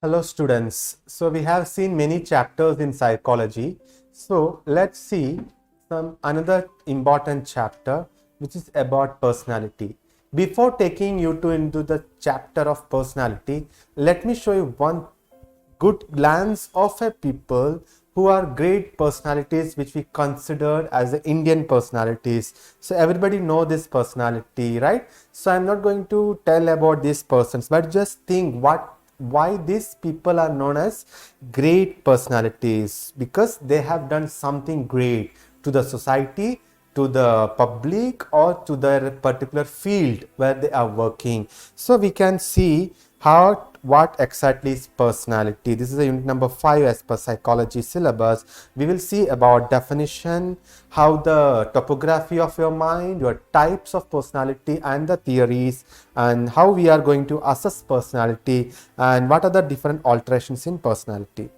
Hello students. So we have seen many chapters in psychology. So let's see some another important chapter which is about personality. Before taking you into the chapter of personality, let me show you one good glance of a people who are great personalities which we considered as the Indian personalities. So everybody know this personality, right? So I'm not going to tell about these persons, but just think why these people are known as great personalities, because they have done something great to the society, to the public, or to their particular field where they are working. So we can see what exactly is personality. This is a unit number 5 as per psychology syllabus. We will see about definition, how the topography of your mind, your types of personality and the theories, and how we are going to assess personality and what are the different alterations in personality.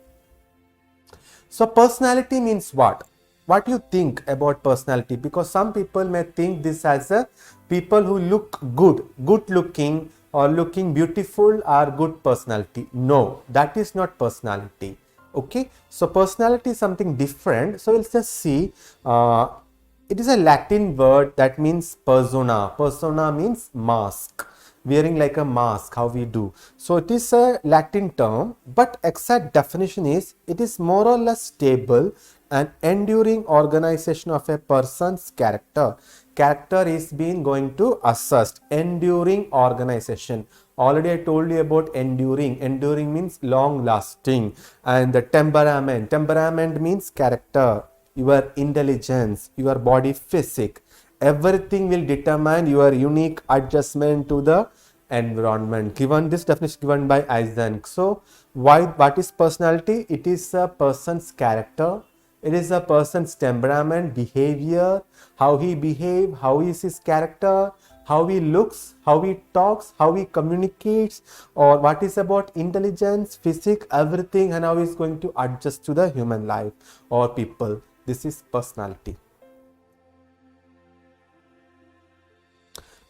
So personality means what? What do you think about personality? Because some people may think this as a people who look good looking or looking beautiful are good personality. No, that is not personality. Okay, so personality is something different. So we'll just see. It is a Latin word that means persona. Persona means mask, wearing like a mask, how we do. So it is a Latin term, but exact definition is it is more or less stable and enduring organization of a person's character. Character is being going to assessed. Enduring organization. Already I told you about enduring. Enduring means long lasting. And the temperament. Temperament means character, your intelligence, your body physique. Everything will determine your unique adjustment to the environment. Given this definition given by Eisen. So what is personality? It is a person's character. It is a person's temperament, behavior, how he behaves, how is his character, how he looks, how he talks, how he communicates, or what is about intelligence, physique, everything, and how he is going to adjust to the human life or people. This is personality.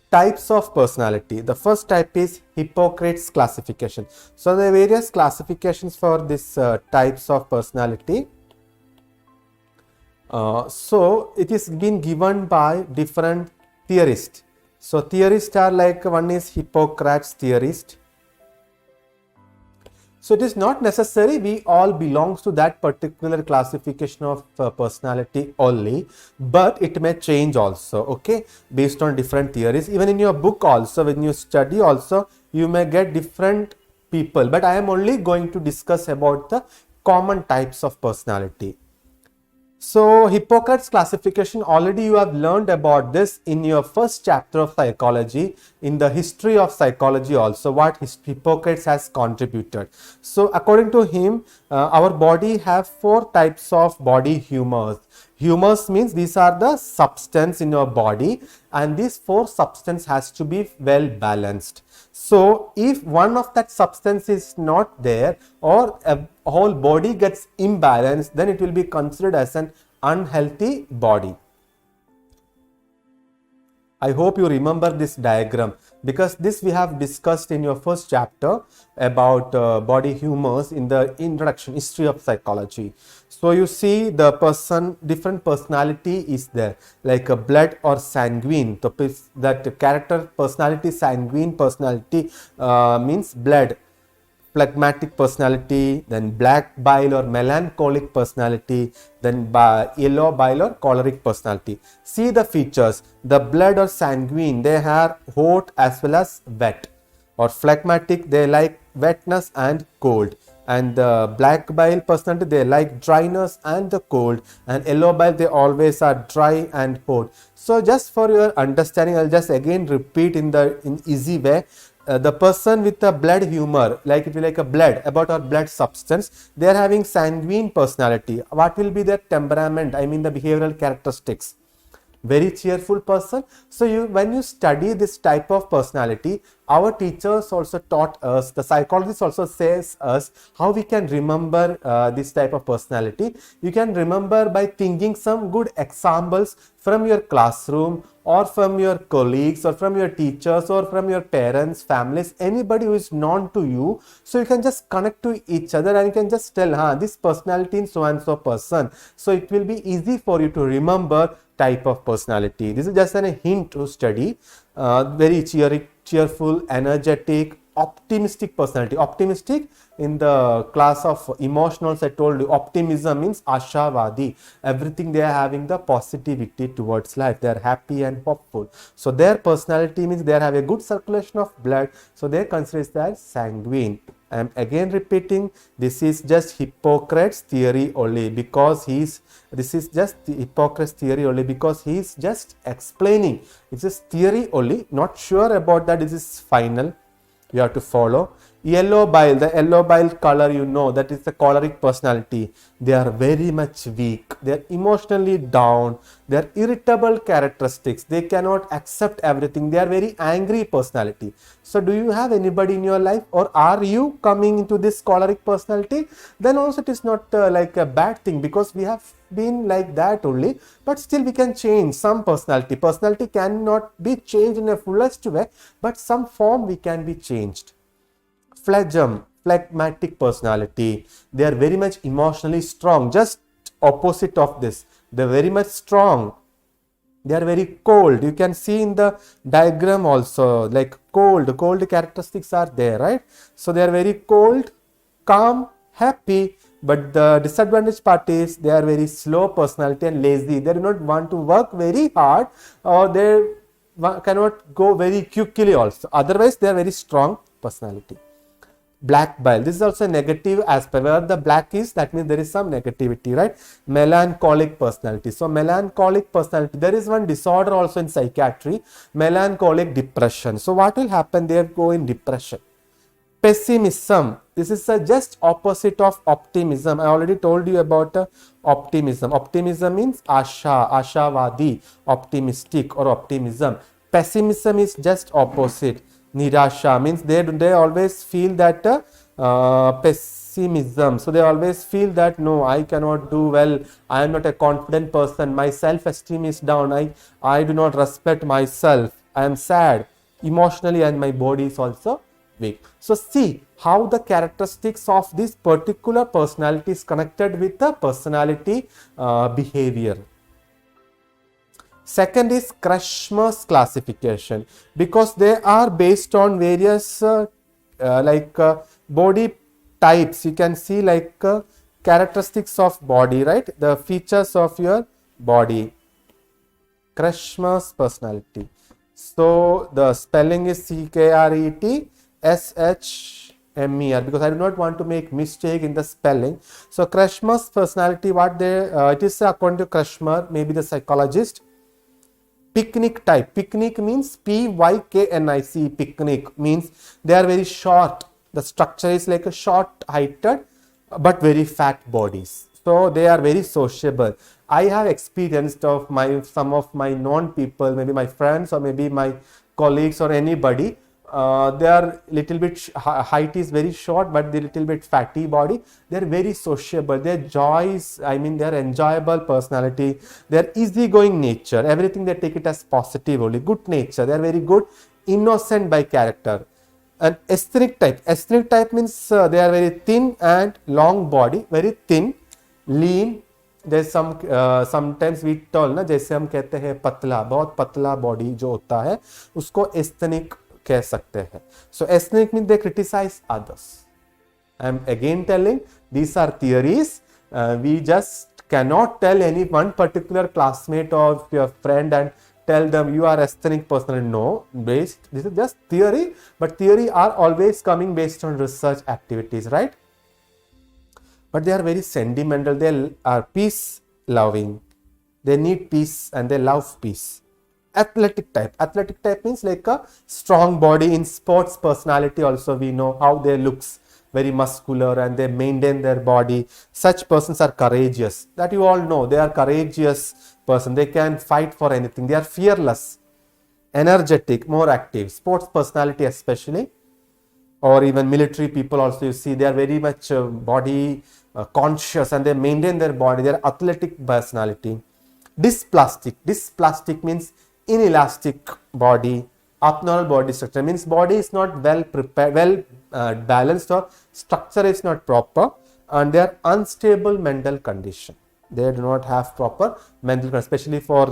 Types of personality. The first type is Hippocrates classification. So there are various classifications for this types of personality. So it is been given by different theorists. So theorists are like, one is Hippocrates theorist. So it is not necessary we all belongs to that particular classification of personality only, but it may change also, okay, based on different theories. Even in your book also, when you study also, you may get different people, but I am only going to discuss about the common types of personality. So Hippocrates classification, already you have learned about this in your first chapter of psychology, in the history of psychology also, what Hippocrates has contributed. So according to him, our body have 4 types of body humors. Humors means these are the substance in your body, and these 4 substance has to be well balanced. So if one of that substance is not there, or a whole body gets imbalanced, then it will be considered as an unhealthy body. I hope you remember this diagram, because this we have discussed in your first chapter about body humors in the introduction, history of psychology. So you see the person, different personality is there, like a blood or sanguine. That character personality, sanguine personality means blood. Phlegmatic personality, then black bile or melancholic personality, then yellow bile or choleric personality. See the features. The blood or sanguine, they are hot as well as wet. Or phlegmatic, they like wetness and cold. And the black bile personality, they like dryness and the cold. And yellow bile, they always are dry and hot. So just for your understanding, I'll just again repeat in easy way. The person with a blood humor, like it will like a blood, about our blood substance, they are having sanguine personality. What will be their temperament? I mean the behavioral characteristics. very cheerful person. So when you study this type of personality, our teachers also taught us, the psychologist also says us how we can remember this type of personality. You can remember by thinking some good examples from your classroom or from your colleagues or from your teachers or from your parents, families, anybody who is known to you. So you can just connect to each other and you can just tell, this personality in so and so person. So it will be easy for you to remember type of personality. This is just a hint to study. Very cheerful, energetic, optimistic personality. Optimistic, in the class of emotionals I told you, optimism means ashavadi. Everything they are having the positivity towards life. They are happy and hopeful. So their personality means they have a good circulation of blood. So they are considered as sanguine. I am again repeating, this is just Hippocrates theory only because this is just the Hippocrates theory only because he is just explaining. It's just theory only, not sure about that. This is final. You have to follow. Yellow bile, the yellow bile color, that is the choleric personality. They are very much weak. They are emotionally down. They are irritable characteristics. They cannot accept everything. They are very angry personality. So do you have anybody in your life, or are you coming into this choleric personality? Then also it is not like a bad thing, because we have been like that only, but still we can change some personality. Personality cannot be changed in a fullest way, but some form we can be changed. Phlegmatic personality. They are very much emotionally strong. Just opposite of this. They are very much strong. They are very cold. You can see in the diagram also, like cold characteristics are there, right? So they are very cold, calm, happy. But the disadvantage part is they are very slow personality and lazy. They do not want to work very hard, or they cannot go very quickly also. Otherwise, they are very strong personality. Black bile. This is also a negative aspect. Where the black is, that means there is some negativity, right? Melancholic personality. So melancholic personality, there is one disorder also in psychiatry, melancholic depression. So what will happen? They go in depression. Pessimism. This is just opposite of optimism. I already told you about optimism. Optimism means ashavadi, optimistic or optimism. Pessimism is just opposite. Nirasha means they always feel that pessimism. So they always feel that no, I cannot do well. I am not a confident person. My self-esteem is down. I do not respect myself. I am sad emotionally, and my body is also weak. So see how the characteristics of this particular personality is connected with the personality behavior. Second is Krushmer's classification, because they are based on various body types. You can see like characteristics of body, right? The features of your body. Krushmer's personality. So the spelling is Kretshmer, because I do not want to make mistake in the spelling. So Krushmer's personality, what it is according to Krushmer, maybe the psychologist. Picnic type. Picnic means P-Y-K-N-I-C. Picnic means they are very short. The structure is like a short-heighted but very fat bodies. So they are very sociable. I have experienced of some of my known people, maybe my friends or maybe my colleagues or anybody. They are little bit height is very short, but they little bit fatty body. They are very sociable. Their joys, they are enjoyable personality. They are easygoing nature. Everything they take it as positive only. Good nature. They are very good, innocent by character. And asthenic type. Asthenic type means they are very thin and long body. Very thin, lean. There's some sometimes we tell ना, जैसे हम कहते हैं पतला, बहुत पतला body जो होता है, उसको asthenic कह सकते हैं. So asthenic means they criticize others. I am again telling, these are theories. We just cannot tell any one particular classmate or your friend and tell them you are asthenic person. No, this is just theory, but theory are always coming based on research activities, right? But they are very sentimental. They are peace loving. They need peace and they love peace. Athletic type. Athletic type means like a strong body. In sports personality also we know how they looks. very muscular and they maintain their body. Such persons are courageous. That you all know. They are courageous person. They can fight for anything. They are fearless, energetic, more active. Sports personality especially, or even military people also, you see they are very much body conscious and they maintain their body. They are athletic personality. Dysplastic means inelastic body. Abnormal body structure means body is not well prepared, balanced, or structure is not proper, and they are unstable mental condition. They do not have proper mental condition, especially for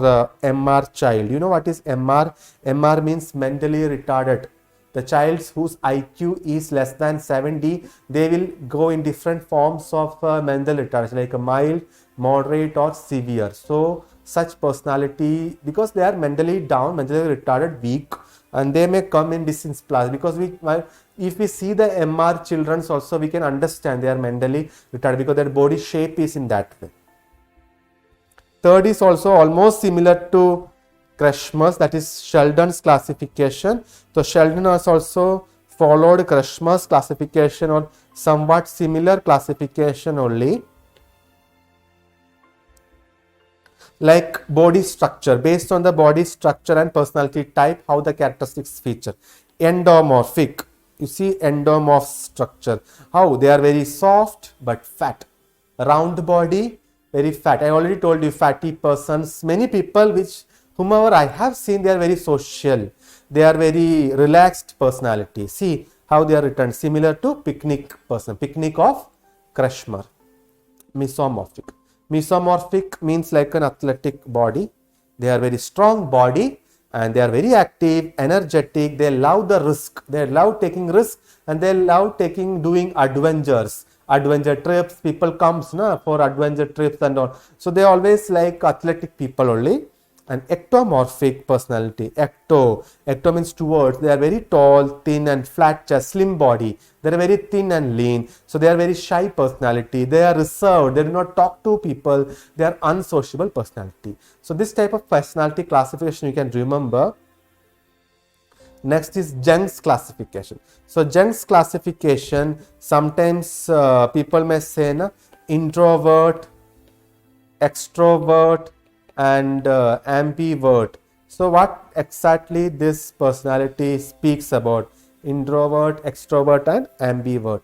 MR child. You know what is MR? MR means mentally retarded. The childs whose IQ is less than 70, they will go in different forms of mental retardation, like a mild, moderate, or severe. So such personality, because they are mentally down, mentally retarded, weak, and they may come in dysplasia. Because if we see the MR children also, we can understand they are mentally retarded because their body shape is in that way. Third is also almost similar to Kretschmer's, that is Sheldon's classification. So Sheldon has also followed Kretschmer's classification, or somewhat similar classification only. Like body structure, based on the body structure and personality type, how the characteristics feature. Endomorphic, you see endomorph structure, how they are very soft but fat. Round body, very fat. I already told you, fatty persons. Many people whomever I have seen, they are very social. They are very relaxed personality. See how they are written, similar to picnic person. Picnic of Kretschmer. Mesomorphic. Mesomorphic means like an athletic body. They are very strong body and they are very active, energetic. They love the risk. They love taking risk and they love doing adventures. Adventure trips. People comes for adventure trips and all. So they always like athletic people only. And ectomorphic personality. Ecto means towards. They are very tall, thin and flat chest, slim body. They are very thin and lean. So they are very shy personality. They are reserved. They do not talk to people. They are unsociable personality. So this type of personality classification you can remember. Next is Jung's classification. So Jung's classification, sometimes people may say introvert, extrovert, and ambivert. So what exactly this personality speaks about? Introvert, extrovert, and ambivert.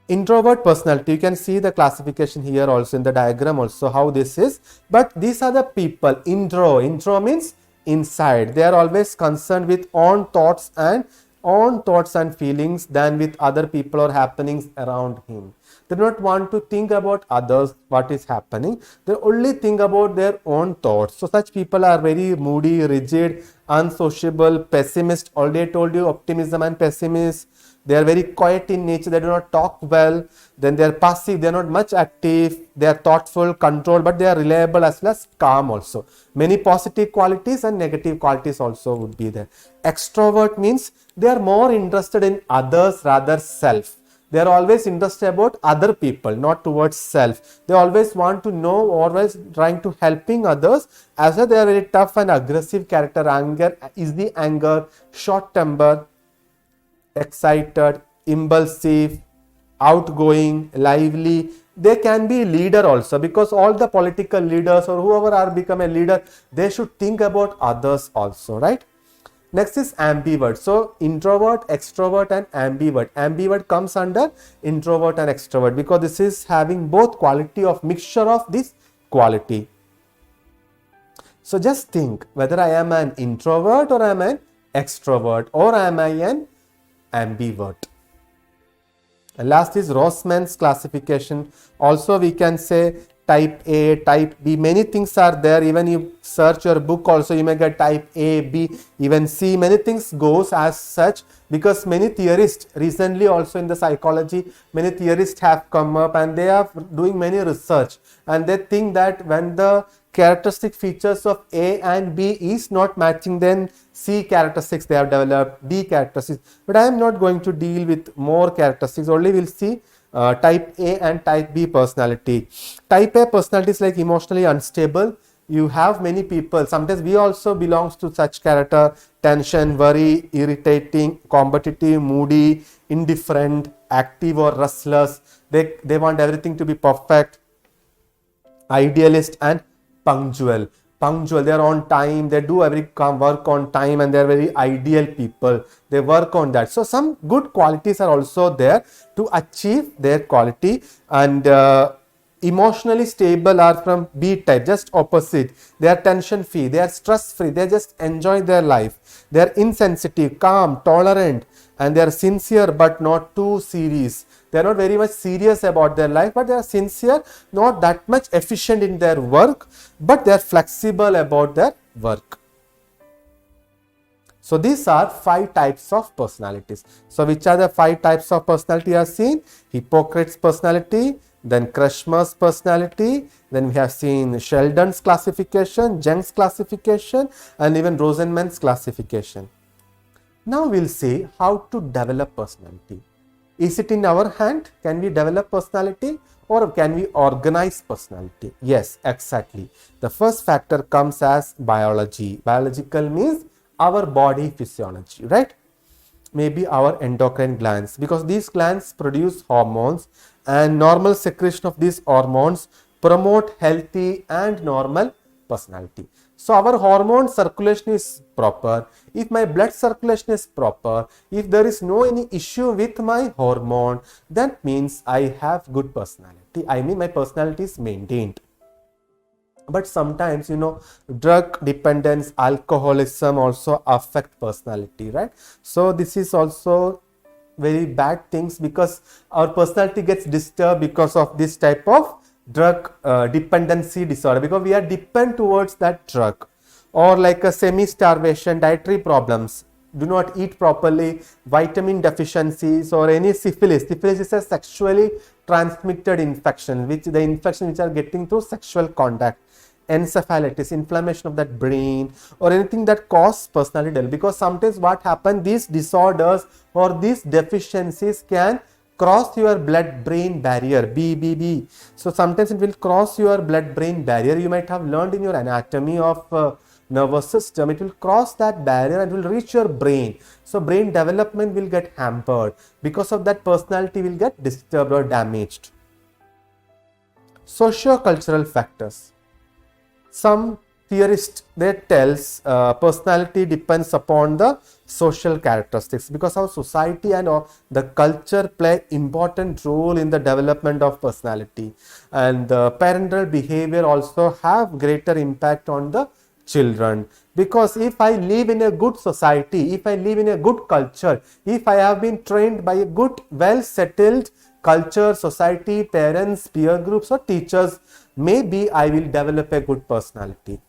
Introvert personality, you can see the classification here also in the diagram also how this is. But these are the people. Intro means inside. They are always concerned with own thoughts and feelings than with other people or happenings around him. They do not want to think about others, what is happening. They only think about their own thoughts. So such people are very moody, rigid, unsociable, pessimist. Already told you optimism and pessimism. They are very quiet in nature. They do not talk well. Then they are passive. They are not much active. They are thoughtful, controlled, but they are reliable as well as calm also. Many positive qualities and negative qualities also would be there. Extrovert means they are more interested in others rather self. They are always interested about other people, not towards self. They always want to know, always trying to helping others. As well, they are very tough and aggressive character. Anger, short temper, excited, impulsive, outgoing, lively. They can be leader also, because all the political leaders or whoever are become a leader, they should think about others also, right? Next is ambivert. So introvert, extrovert, and ambivert. Ambivert comes under introvert and extrovert because this is having both quality of mixture of this quality. So just think whether I am an introvert or I am an extrovert or am I an ambivert. And last is Rossmann's classification. Also we can say type A, type B, many things are there. Even you search your book also, you may get type A, B, even C. Many things goes as such, because many theorists recently also in the psychology, many theorists have come up and they are doing many research, and they think that when the characteristic features of A and B is not matching, then C characteristics they have developed, D characteristics. But I am not going to deal with more characteristics, only we'll see type A and type B personality. Type A personality is like emotionally unstable. You have many people, sometimes we also belongs to such character, tension, worry, irritating, competitive, moody, indifferent, active or restless. They want everything to be perfect. Idealist and punctual. They are on time, they do every work on time, and they are very ideal people. They work on that. So some good qualities are also there to achieve their quality. And emotionally stable are from B type, just opposite. They are tension free, they are stress free, they just enjoy their life. They are insensitive, calm, tolerant, and they are sincere but not too serious. They are not very much serious about their life, but they are sincere, not that much efficient in their work, but they are flexible about their work. So these are 5 types of personalities. So which are the 5 types of personality you have seen? Hippocrates personality, then Kretschmer's personality, then we have seen Sheldon's classification, Jung's classification, and even Rosenman's classification. Now we'll see how to develop personality. Is it in our hand? Can we develop personality, or can we organize personality? Yes, exactly. The first factor comes as biology. Biological means our body physiology, right? Maybe our endocrine glands, because these glands produce hormones, and normal secretion of these hormones promote healthy and normal personality. So our hormone circulation is proper. If my blood circulation is proper, if there is no any issue with my hormone, that means I have good personality. I mean, my personality is maintained. But sometimes, drug dependence, alcoholism also affect personality, right? So this is also very bad things, because our personality gets disturbed because of this type of drug dependency disorder, because we are dependent towards that drug. Or like a semi-starvation, dietary problems, do not eat properly, vitamin deficiencies, or any syphilis. Syphilis is a sexually transmitted infection, which are getting through sexual contact. Encephalitis, inflammation of that brain, or anything that causes personality development. Because sometimes what happens, these disorders or these deficiencies can cross your blood-brain barrier, BBB. So sometimes it will cross your blood-brain barrier. You might have learned in your anatomy of nervous system. It will cross that barrier and will reach your brain. So brain development will get hampered. Because of that, personality will get disturbed or damaged. Socio-cultural factors. Some theorists, they tells personality depends upon the social characteristics, because our society and the culture play important role in the development of personality, and the parental behavior also have greater impact on the children. Because if I live in a good society, if I live in a good culture, if I have been trained by a good, well settled culture, society, parents, peer groups, or teachers, maybe I will develop a good personality.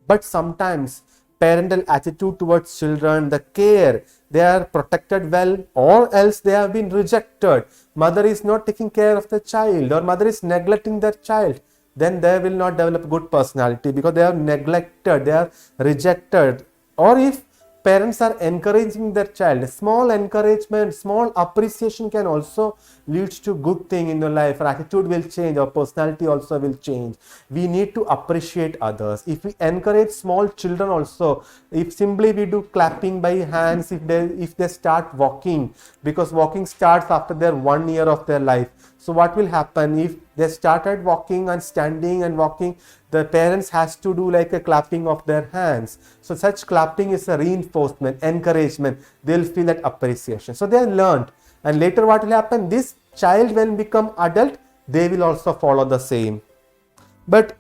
But sometimes parental attitude towards children, the care, they are protected well, or else they have been rejected. Mother is not taking care of the child, or mother is neglecting their child. Then they will not develop good personality, because they are neglected, they are rejected. Or if parents are encouraging their child, small encouragement, small appreciation can also lead to good thing in your life. Our attitude will change, our personality also will change. We need to appreciate others. If we encourage small children also, if simply we do clapping by hands, if they start walking, because walking starts after their 1 year of their life. So what will happen if they started walking and standing and walking? The parents has to do like a clapping of their hands. So such clapping is a reinforcement, encouragement. They'll feel that appreciation. So they learned. And later what will happen? This child when become adult, they will also follow the same. But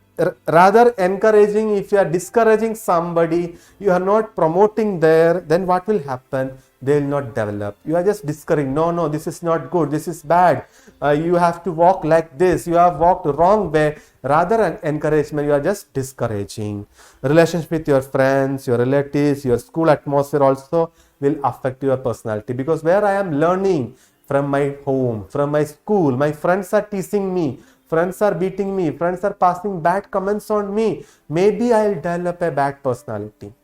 rather encouraging, if you are discouraging somebody, you are not promoting there, then what will happen? They will not develop. You are just discouraging. No, this is not good. This is bad. You have to walk like this. You have walked the wrong way. Rather than encouragement, you are just discouraging. Relationship with your friends, your relatives, your school atmosphere also will affect your personality. Because where I am learning from my home, from my school, my friends are teasing me, friends are beating me, friends are passing bad comments on me, maybe I will develop a bad personality.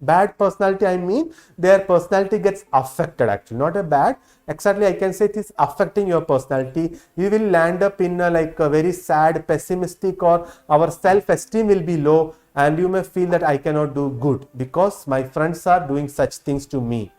Bad personality, I mean their personality gets affected, actually, not a bad. Exactly, I can say it is affecting your personality. You will land up in a very sad, pessimistic, or our self-esteem will be low, and you may feel that I cannot do good because my friends are doing such things to me.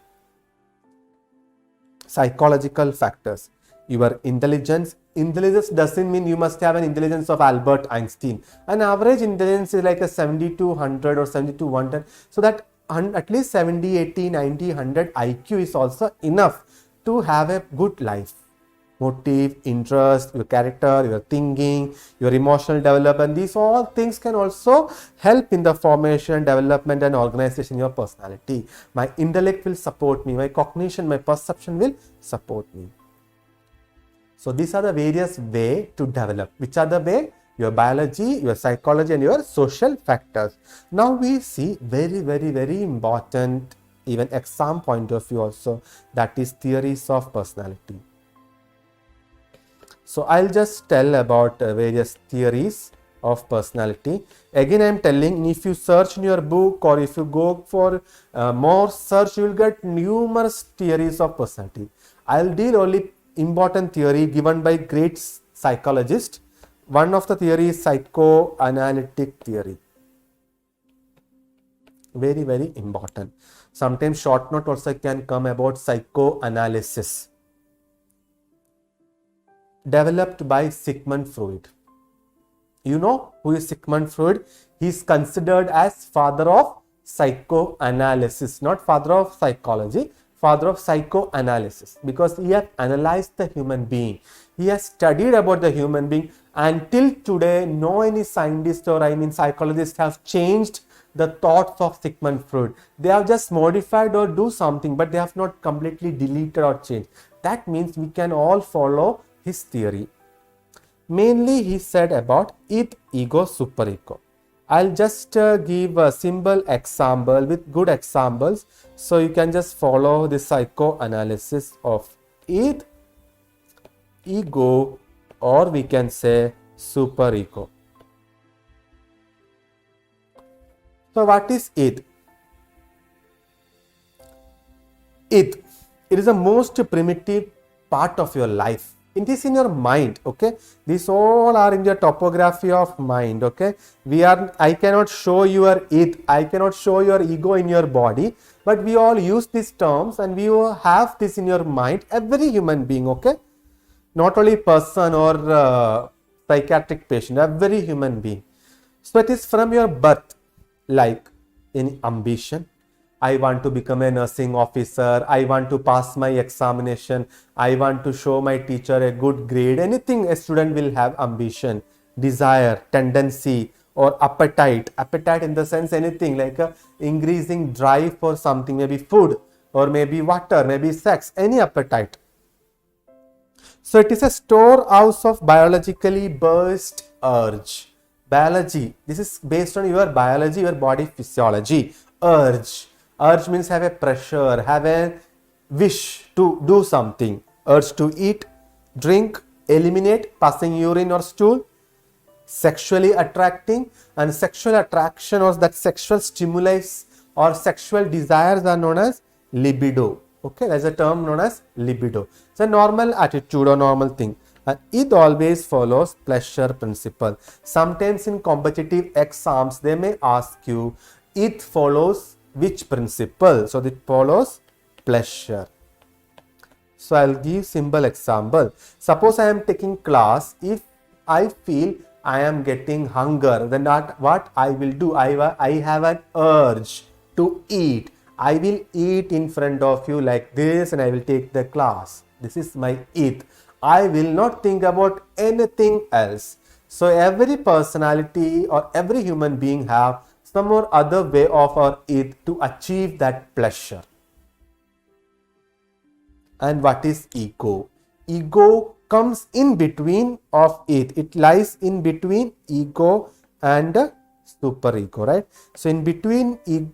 psychological factors. Your intelligence. Intelligence doesn't mean you must have an intelligence of Albert Einstein. An average intelligence is like a 70 to 100 or 70 to 110. So that at least 70, 80, 90, 100 IQ is also enough to have a good life. Motive, interest, your character, your thinking, your emotional development, these all things can also help in the formation, development and organization of your personality. My intellect will support me, my cognition, my perception will support me. So these are the various ways to develop. Which are the way? Your biology, your psychology and your social factors. Now we see very important, even exam point of view also, that is theories of personality. So I'll just tell about various theories of personality. Again I am telling, if you search in your book or if you go for more search, you will get numerous theories of personality. I'll deal only important theory given by great psychologist. One of the theory is psychoanalytic theory. Very important. Sometimes short note also can come about psychoanalysis. Developed by Sigmund Freud. You know who is Sigmund Freud? He is considered as father of psychoanalysis, not father of psychology, father of psychoanalysis, because he has analyzed the human being. He has studied about the human being. Until today, no any scientist or psychologist have changed the thoughts of Sigmund Freud. They have just modified or do something, but they have not completely deleted or changed. That means we can all follow his theory. Mainly he said about id, ego, superego. I'll just give a simple example with good examples, so you can just follow the psychoanalysis of id, ego, or we can say superego. So what is id? Id, it is the most primitive part of your life. It is in your mind, okay? These all are in your topography of mind, okay? I cannot show your id, I cannot show your ego in your body, but we all use these terms and we all have this in your mind, every human being, okay? Not only person or psychiatric patient, every human being. So it is from your birth, like in ambition. I want to become a nursing officer, I want to pass my examination, I want to show my teacher a good grade. Anything a student will have ambition, desire, tendency or appetite. Appetite in the sense anything like a increasing drive for something, maybe food or maybe water, maybe sex, any appetite. So it is a storehouse of biologically burst urge. Biology, this is based on your biology, your body physiology. Urge. Urge means have a pressure, have a wish to do something. Urge to eat, drink, eliminate, passing urine or stool. Sexually attracting, and sexual attraction or that sexual stimuli or sexual desires are known as libido. Okay, there's a term known as libido. It's a normal attitude or normal thing. And it always follows pleasure principle. Sometimes in competitive exams, they may ask you, it follows which principle? So it follows pleasure. So I'll give simple example. Suppose I am taking class. If I feel I am getting hunger, then what I will do? I have an urge to eat. I will eat in front of you like this and I will take the class. This is my eat. I will not think about anything else. So every personality or every human being have some or other way of or it to achieve that pleasure. And what is ego? Ego comes in between of it. It lies in between ego and superego, right? So in between it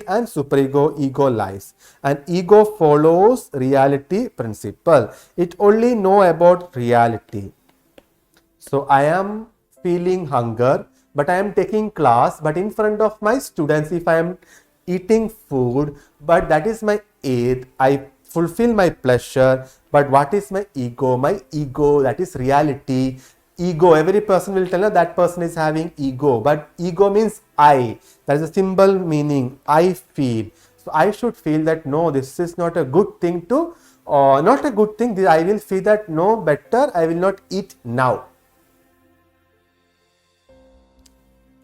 and superego, ego lies. And ego follows reality principle. It only know about reality. So I am feeling hunger, but I am taking class, but in front of my students, if I am eating food, but that is my id, I fulfill my pleasure, but what is my ego? My ego, that is reality. Ego, every person will tell you that person is having ego, but ego means I. That is a symbol meaning, I feel. So I should feel that no, this is not a good thing to, not a good thing. I will feel that no, better, I will not eat now.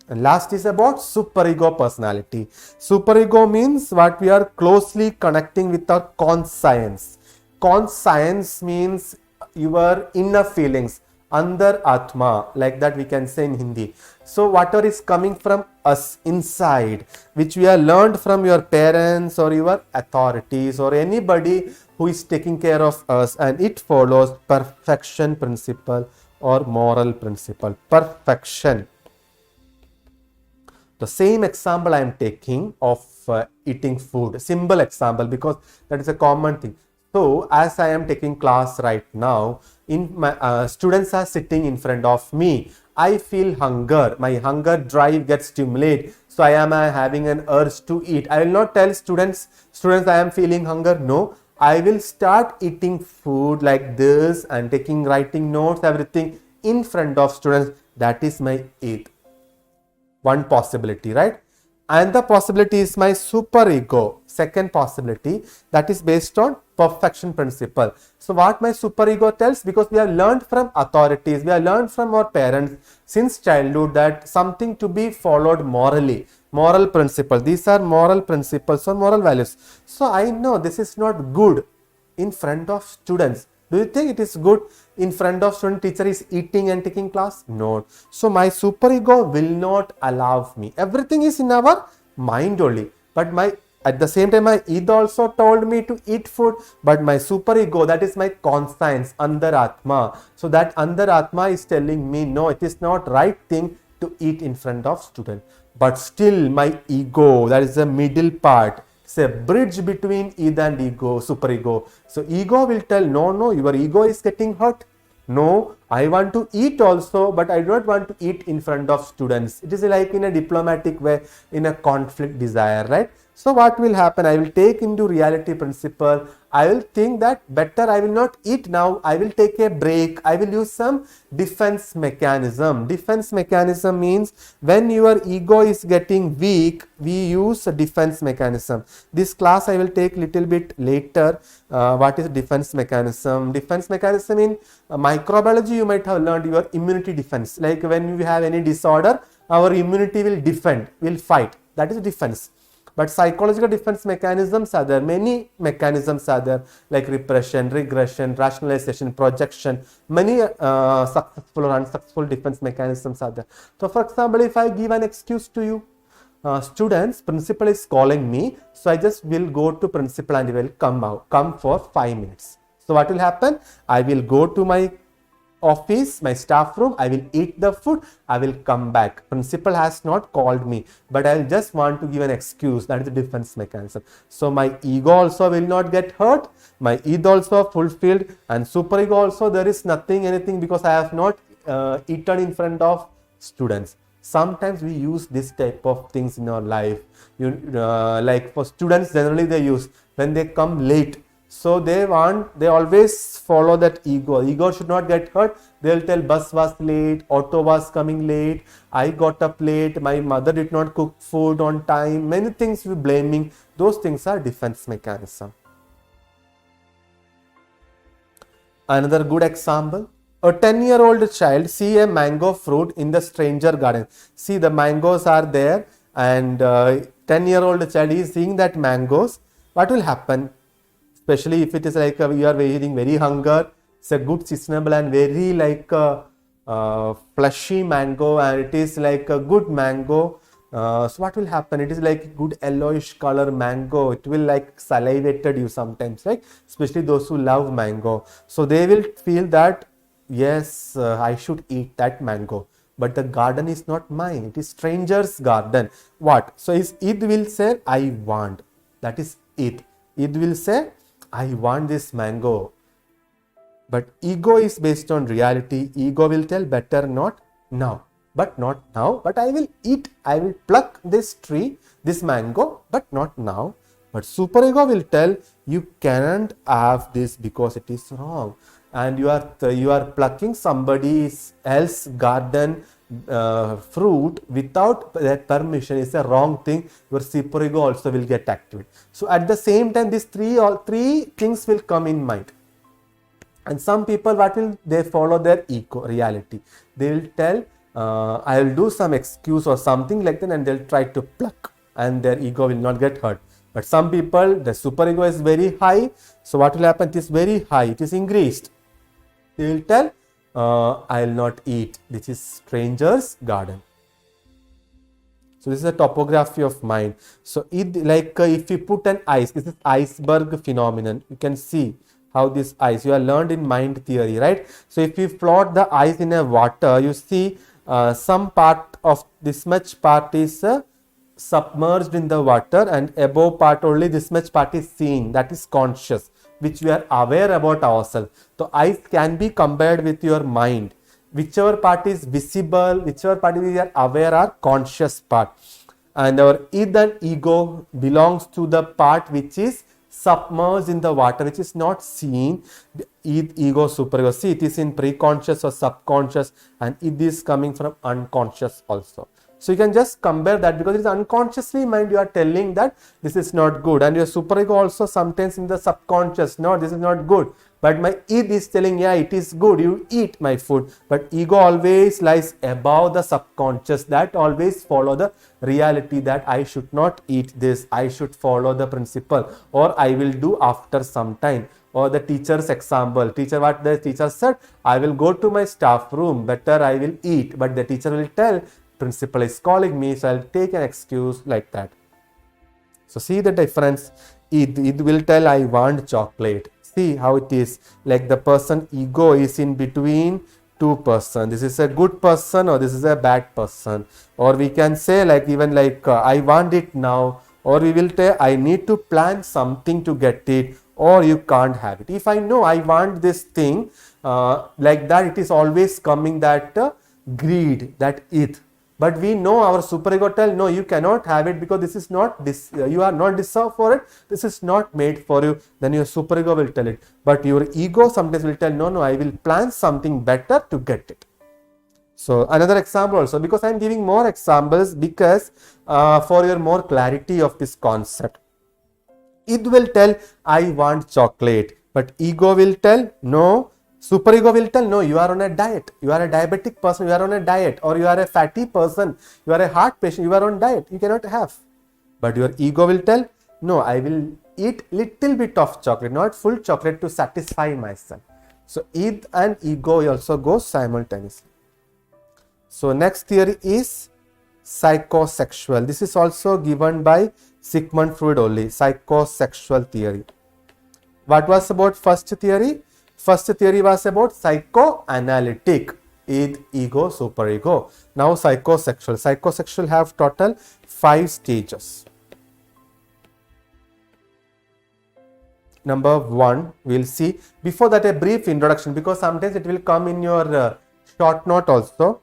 And last is about superego personality. Superego means what we are closely connecting with our conscience. Conscience means your inner feelings, andar atma, like that we can say in Hindi. So whatever is coming from us inside, which we have learned from your parents or your authorities or anybody who is taking care of us, and it follows perfection principle or moral principle. Perfection. The same example I am taking of eating food, simple example, because that is a common thing. So as I am taking class right now, in my students are sitting in front of me. I feel hunger. My hunger drive gets stimulated. So I am having an urge to eat. I will not tell students I am feeling hunger. No, I will start eating food like this and writing notes, everything in front of students. That is my eat. One possibility, right? And the possibility is my superego. Second possibility, that is based on perfection principle. So what my superego tells, because we have learned from authorities, we have learned from our parents since childhood that something to be followed morally, moral principle. These are moral principles or moral values. So I know this is not good in front of students. Do you think it is good in front of student? Teacher is eating and taking class? No. So my superego will not allow me. Everything is in our mind only. But at the same time, my ego also told me to eat food. But my superego, that is my conscience, antaratma. So that antaratma is telling me, no, it is not right thing to eat in front of student. But still my ego, that is the middle part. It's a bridge between id and ego, superego. So ego will tell, no, your ego is getting hurt. No, I want to eat also, but I do not want to eat in front of students. It is like in a diplomatic way, in a conflict desire, right? So what will happen? I will take into reality principle. I will think that better I will not eat now. I will take a break. I will use some defense mechanism. Defense mechanism means when your ego is getting weak, we use a defense mechanism. This class I will take little bit later. What is defense mechanism? Defense mechanism in microbiology you might have learned your immunity defense. Like when we have any disorder, our immunity will defend, will fight. That is defense. But psychological defense mechanisms are there. Many mechanisms are there, like repression, regression, rationalization, projection. Many successful or unsuccessful defense mechanisms are there. So for example, if I give an excuse to you, students, principal is calling me, so I just will go to principal and will come for 5 minutes. So what will happen? I will go to my office, my staff room, I will eat the food, I will come back. Principal has not called me, but I just want to give an excuse. That is the defense mechanism. So my ego also will not get hurt, my id also fulfilled, and superego also there is anything because I have not eaten in front of students. Sometimes we use this type of things in our life. Like for students, generally they use when they come late. So they always follow that ego. Ego should not get hurt. They'll tell bus was late, auto was coming late, I got up late, my mother did not cook food on time. Many things we blaming. Those things are defense mechanism. Another good example. A 10-year-old child see a mango fruit in the stranger garden. See, the mangoes are there and 10-year-old child is seeing that mangoes. What will happen? Especially if it is like you are feeling very hunger, it's a good seasonable and very like fleshy mango, and it is like a good mango. So what will happen? It is like good yellowish color mango. It will like salivated you sometimes, right? Especially those who love mango. So they will feel that yes, I should eat that mango. But the garden is not mine. It is stranger's garden. What? So his id will say, I want. That is id. Id will say, I want this mango. But ego is based on reality. Ego will tell better not now. But not now. But I will eat. I will pluck this tree, this mango, but not now. But superego will tell you cannot have this because it is wrong. And you are plucking somebody else's garden fruit without that permission is a wrong thing. Your superego also will get activated. So at the same time, these three things will come in mind. And some people, what will they follow? Their ego reality. They will tell, I will do some excuse or something like that, and they'll try to pluck, and their ego will not get hurt. But some people, the superego is very high. So what will happen? It is very high. It is increased. They will tell, I will not eat. This is stranger's garden. So this is a topography of mind. So if you put an ice, this is iceberg phenomenon. You can see how this ice, you have learned in mind theory, right? So if you plot the ice in a water, you see some part of this much part is submerged in the water, and above part only this much part is seen, that is conscious, which we are aware about ourselves. So ice can be compared with your mind. Whichever part is visible, whichever part we are aware, are conscious part. And our id and ego belongs to the part which is submerged in the water, which is not seen. Id, ego, superego. See, it is in pre-conscious or subconscious, and it is coming from unconscious also. So you can just compare that, because it is unconsciously mind you are telling that this is not good, and your superego also sometimes in the subconscious, no, this is not good. But my id is telling, yeah, it is good, you eat my food. But ego always lies above the subconscious, that always follow the reality that I should not eat this, I should follow the principle, or I will do after some time. Or the teacher's example, what the teacher said, I will go to my staff room, better I will eat. But the teacher will tell, principal is calling me, so I'll take an excuse, like that. So see the difference. It will tell, I want chocolate. See how it is, like the person ego is in between two person. This is a good person, or this is a bad person. Or we can say I want it now, or we will tell, I need to plan something to get it, or you can't have it. If I know I want this thing, like that, it is always coming that greed, that id. But we know our superego tell, no, you cannot have it, because this is not you are not deserved for it, this is not made for you. Then your superego will tell it. But your ego sometimes will tell, no, I will plan something better to get it. So another example also, because I am giving more examples, because for your more clarity of this concept. It will tell, I want chocolate, but ego will tell, no. Superego will tell, no, you are on a diet, you are a diabetic person, you are on a diet, or you are a fatty person, you are a heart patient, you are on diet, you cannot have. But your ego will tell, no, I will eat little bit of chocolate, not full chocolate, to satisfy myself. So id and ego also go simultaneously. So next theory is psychosexual. This is also given by Sigmund Freud only, psychosexual theory. What was about first theory? First theory was about psychoanalytic, id, ego, superego. Now psychosexual. Psychosexual have total 5 stages. Number 1, we will see. Before that, a brief introduction, because sometimes it will come in your short note also.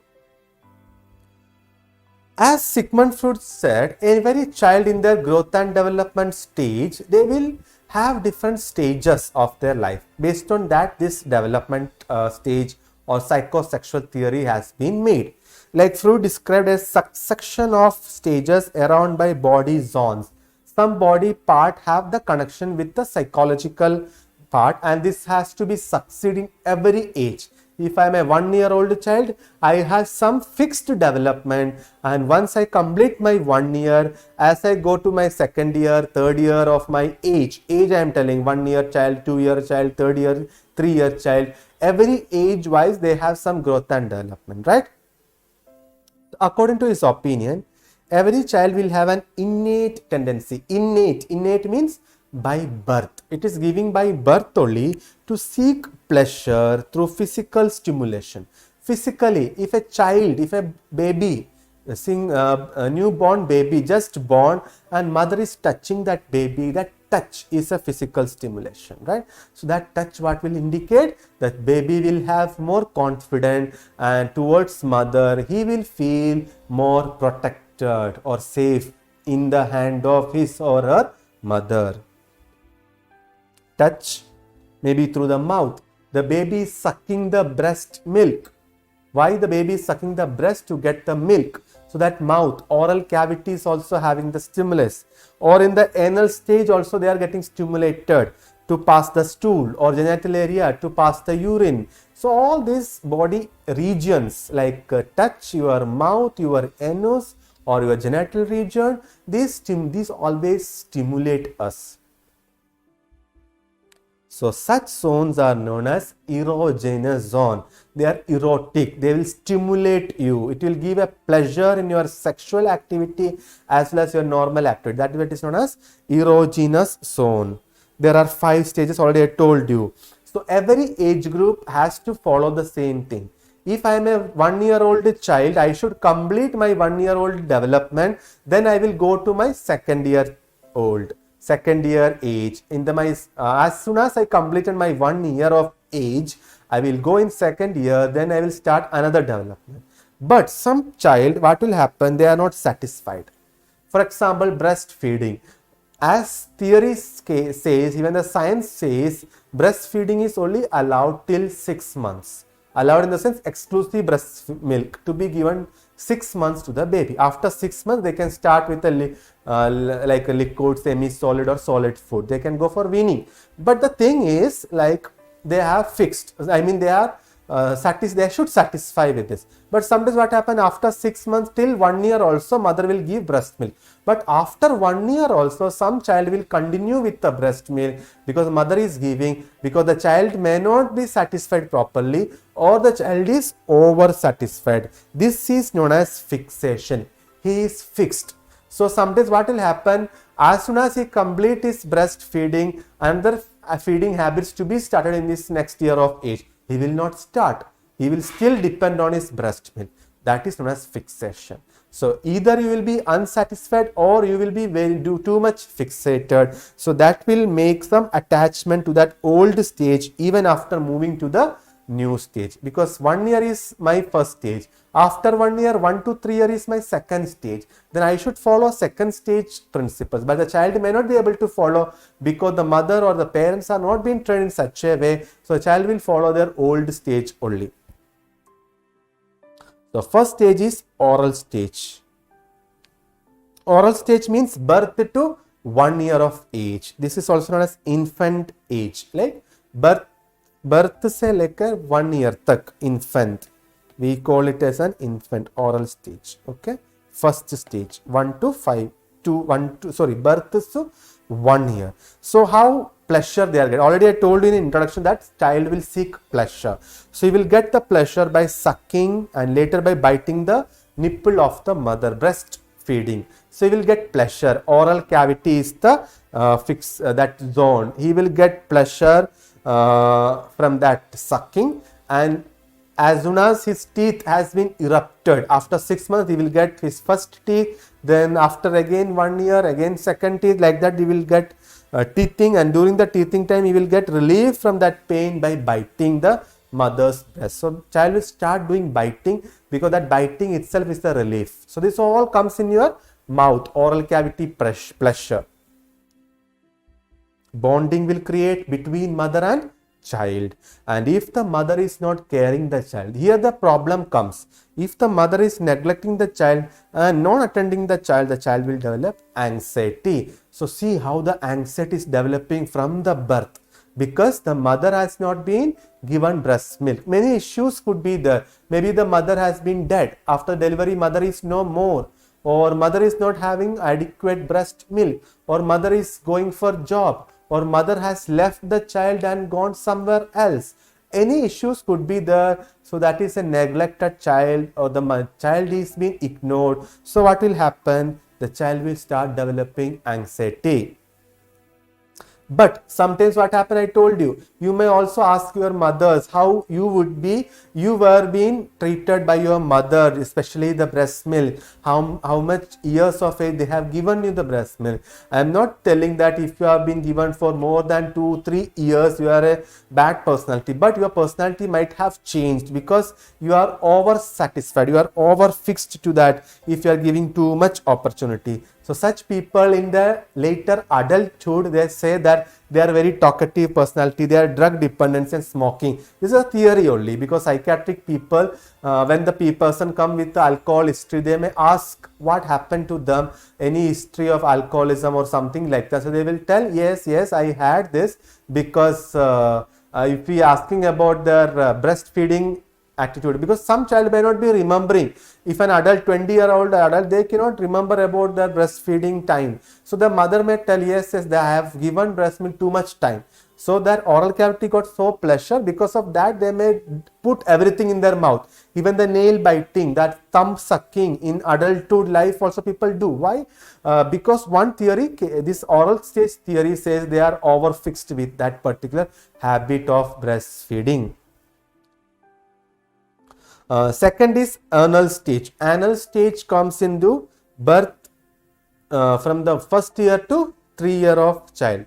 As Sigmund Freud said, every child in their growth and development stage, they will have different stages of their life. Based on that, this development stage or psychosexual theory has been made. Like Freud described as succession of stages around by body zones. Some body part have the connection with the psychological part, and this has to be succeeding every age. If I am a 1-year-old child, I have some fixed development, and once I complete my 1 year, as I go to my 2nd year, 3rd year of my age I am telling 1-year child, 2-year child, 3rd year, 3-year child, every age wise they have some growth and development, right? According to his opinion, every child will have an innate tendency. Innate means by birth. It is giving by birth only to seek pleasure through physical stimulation. Physically, if a child, if a baby, a newborn baby just born, and mother is touching that baby, that touch is a physical stimulation, right? So that touch what will indicate that baby will have more confidence, and towards mother he will feel more protected or safe in the hand of his or her mother. Touch, maybe through the mouth. The baby is sucking the breast milk. Why the baby is sucking the breast? To get the milk. So that mouth, oral cavity is also having the stimulus. Or in the anal stage also they are getting stimulated to pass the stool, or genital area to pass the urine. So all these body regions like touch, your mouth, your anus or your genital region, these always stimulate us. So such zones are known as erogenous zone. They are erotic. They will stimulate you. It will give a pleasure in your sexual activity as well as your normal activity. That is what is known as erogenous zone. There are 5 stages, already I told you. So every age group has to follow the same thing. If I am a 1-year-old child, I should complete my 1-year-old development. Then I will go to my second year age. As soon as I completed my 1 year of age, I will go in second year, then I will start another development. But some child, what will happen? They are not satisfied. For example, breastfeeding. As theory says, even the science says, breastfeeding is only allowed till 6 months. Allowed in the sense exclusive breast milk to be given 6 months to the baby. After 6 months, they can start with like a liquid, semi-solid or solid food. They can go for weaning. But the thing is, like, they have fixed. I mean, they are they should satisfy with this. But sometimes what happens, after 6 months till 1 year also mother will give breast milk. But after 1 year also some child will continue with the breast milk because mother is giving, because the child may not be satisfied properly or the child is over satisfied. This is known as fixation. He is fixed. So sometimes what will happen, as soon as he complete his breastfeeding, another feeding habits to be started in this next year of age, he will not start. He will still depend on his breast milk. That is known as fixation. So either you will be unsatisfied or you will be too much fixated. So that will make some attachment to that old stage even after moving to the new stage, because 1 year is my first stage. After 1 year, 1 to 3 years is my second stage. Then I should follow second stage principles. But the child may not be able to follow because the mother or the parents are not being trained in such a way. So the child will follow their old stage only. The first stage is oral stage. Oral stage means birth to 1 year of age. This is also known as infant age. Like birth se lekar 1 year tak, infant. We call it as an infant oral stage. Okay. First stage 1 to 5 birth to 1 year. So how pleasure they are getting? Already I told you in the introduction that child will seek pleasure. So he will get the pleasure by sucking and later by biting the nipple of the mother, breastfeeding. So he will get pleasure. Oral cavity is the that zone. He will get pleasure from that sucking, and as soon as his teeth has been erupted, after 6 months he will get his first teeth, then after again 1 year again second teeth, like that he will get teething, and during the teething time he will get relief from that pain by biting the mother's breast. So child will start doing biting because that biting itself is the relief. So this all comes in your mouth, oral cavity pleasure. Bonding will create between mother and child, and if the mother is not caring the child, here the problem comes. If the mother is neglecting the child and not attending the child will develop anxiety. So see how the anxiety is developing from the birth, because the mother has not been given breast milk. Many issues could be there. Maybe the mother has been dead. After delivery mother is no more, or mother is not having adequate breast milk, or mother is going for job, or mother has left the child and gone somewhere else. Any issues could be there. So that is a neglected child, or the child is being ignored. So what will happen? The child will start developing anxiety. But sometimes what happened, I told you, you may also ask your mothers how you were being treated by your mother, especially the breast milk, how much years of age they have given you the breast milk. I am not telling that if you have been given for more than 2-3 years, you are a bad personality, but your personality might have changed because you are over satisfied, you are over fixed to that if you are giving too much opportunity. So So such people in the later adulthood, they say that they are very talkative personality, they are drug dependent and smoking. This is a theory only, because psychiatric people, when the person come with the alcohol history, they may ask what happened to them, any history of alcoholism or something like that. So they will tell, yes, I had this, because if we asking about their breastfeeding attitude, because some child may not be remembering. If an adult, 20-year-old adult, they cannot remember about their breastfeeding time. So the mother may tell, yes, they have given breast milk too much time. So their oral cavity got so pleasure, because of that they may put everything in their mouth. Even the nail biting, that thumb sucking in adulthood life also people do. Why? Because one theory, this oral stage theory, says they are overfixed with that particular habit of breastfeeding. Second is anal stage. Anal stage comes into birth from the first year to 3 year of child.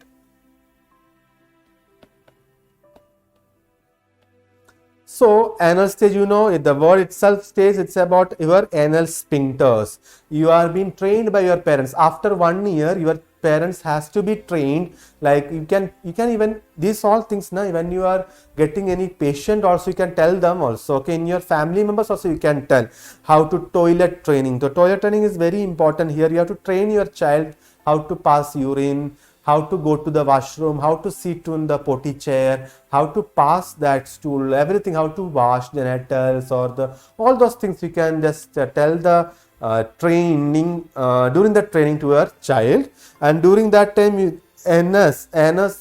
So anal stage, you know, the word itself says it's about your anal sphincters. You are being trained by your parents. After 1 year, your parents has to be trained. Like you can even, these all things now, when you are getting any patient also, you can tell them also. Okay, in your family members also you can tell how to toilet training. The toilet training is very important here. You have to train your child how to pass urine, how to go to the washroom, how to sit on the potty chair, how to pass that stool, everything, how to wash genitals, or all those things you can just tell the training during the training to your child. And during that time, anus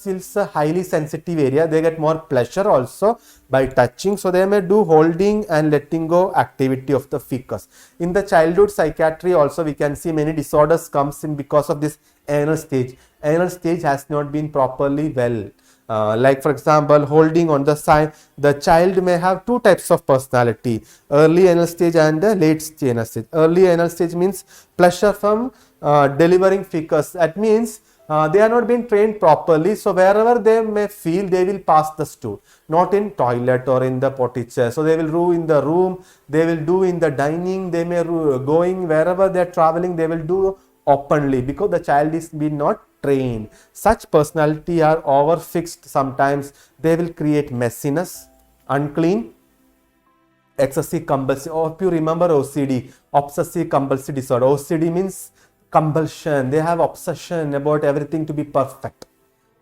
is a highly sensitive area. They get more pleasure also by touching, so they may do holding and letting go activity of the fecus. In the childhood psychiatry also, we can see many disorders comes in because of this anal stage. Anal stage has not been properly well. Like for example, holding on the side, the child may have two types of personality: early anal stage and late stage anal stage. Early anal stage means pleasure from delivering fecus. That means they are not being trained properly, so wherever they may feel, they will pass the stool, not in toilet or in the potty chair. So they will do in the room, they will do in the dining, they may going wherever they are traveling, they will do openly, because the child is being not trained. Such personality are overfixed. Sometimes they will create messiness, unclean, excessive compulsive. Or if you remember OCD, obsessive compulsive disorder. OCD means compulsion. They have obsession about everything to be perfect.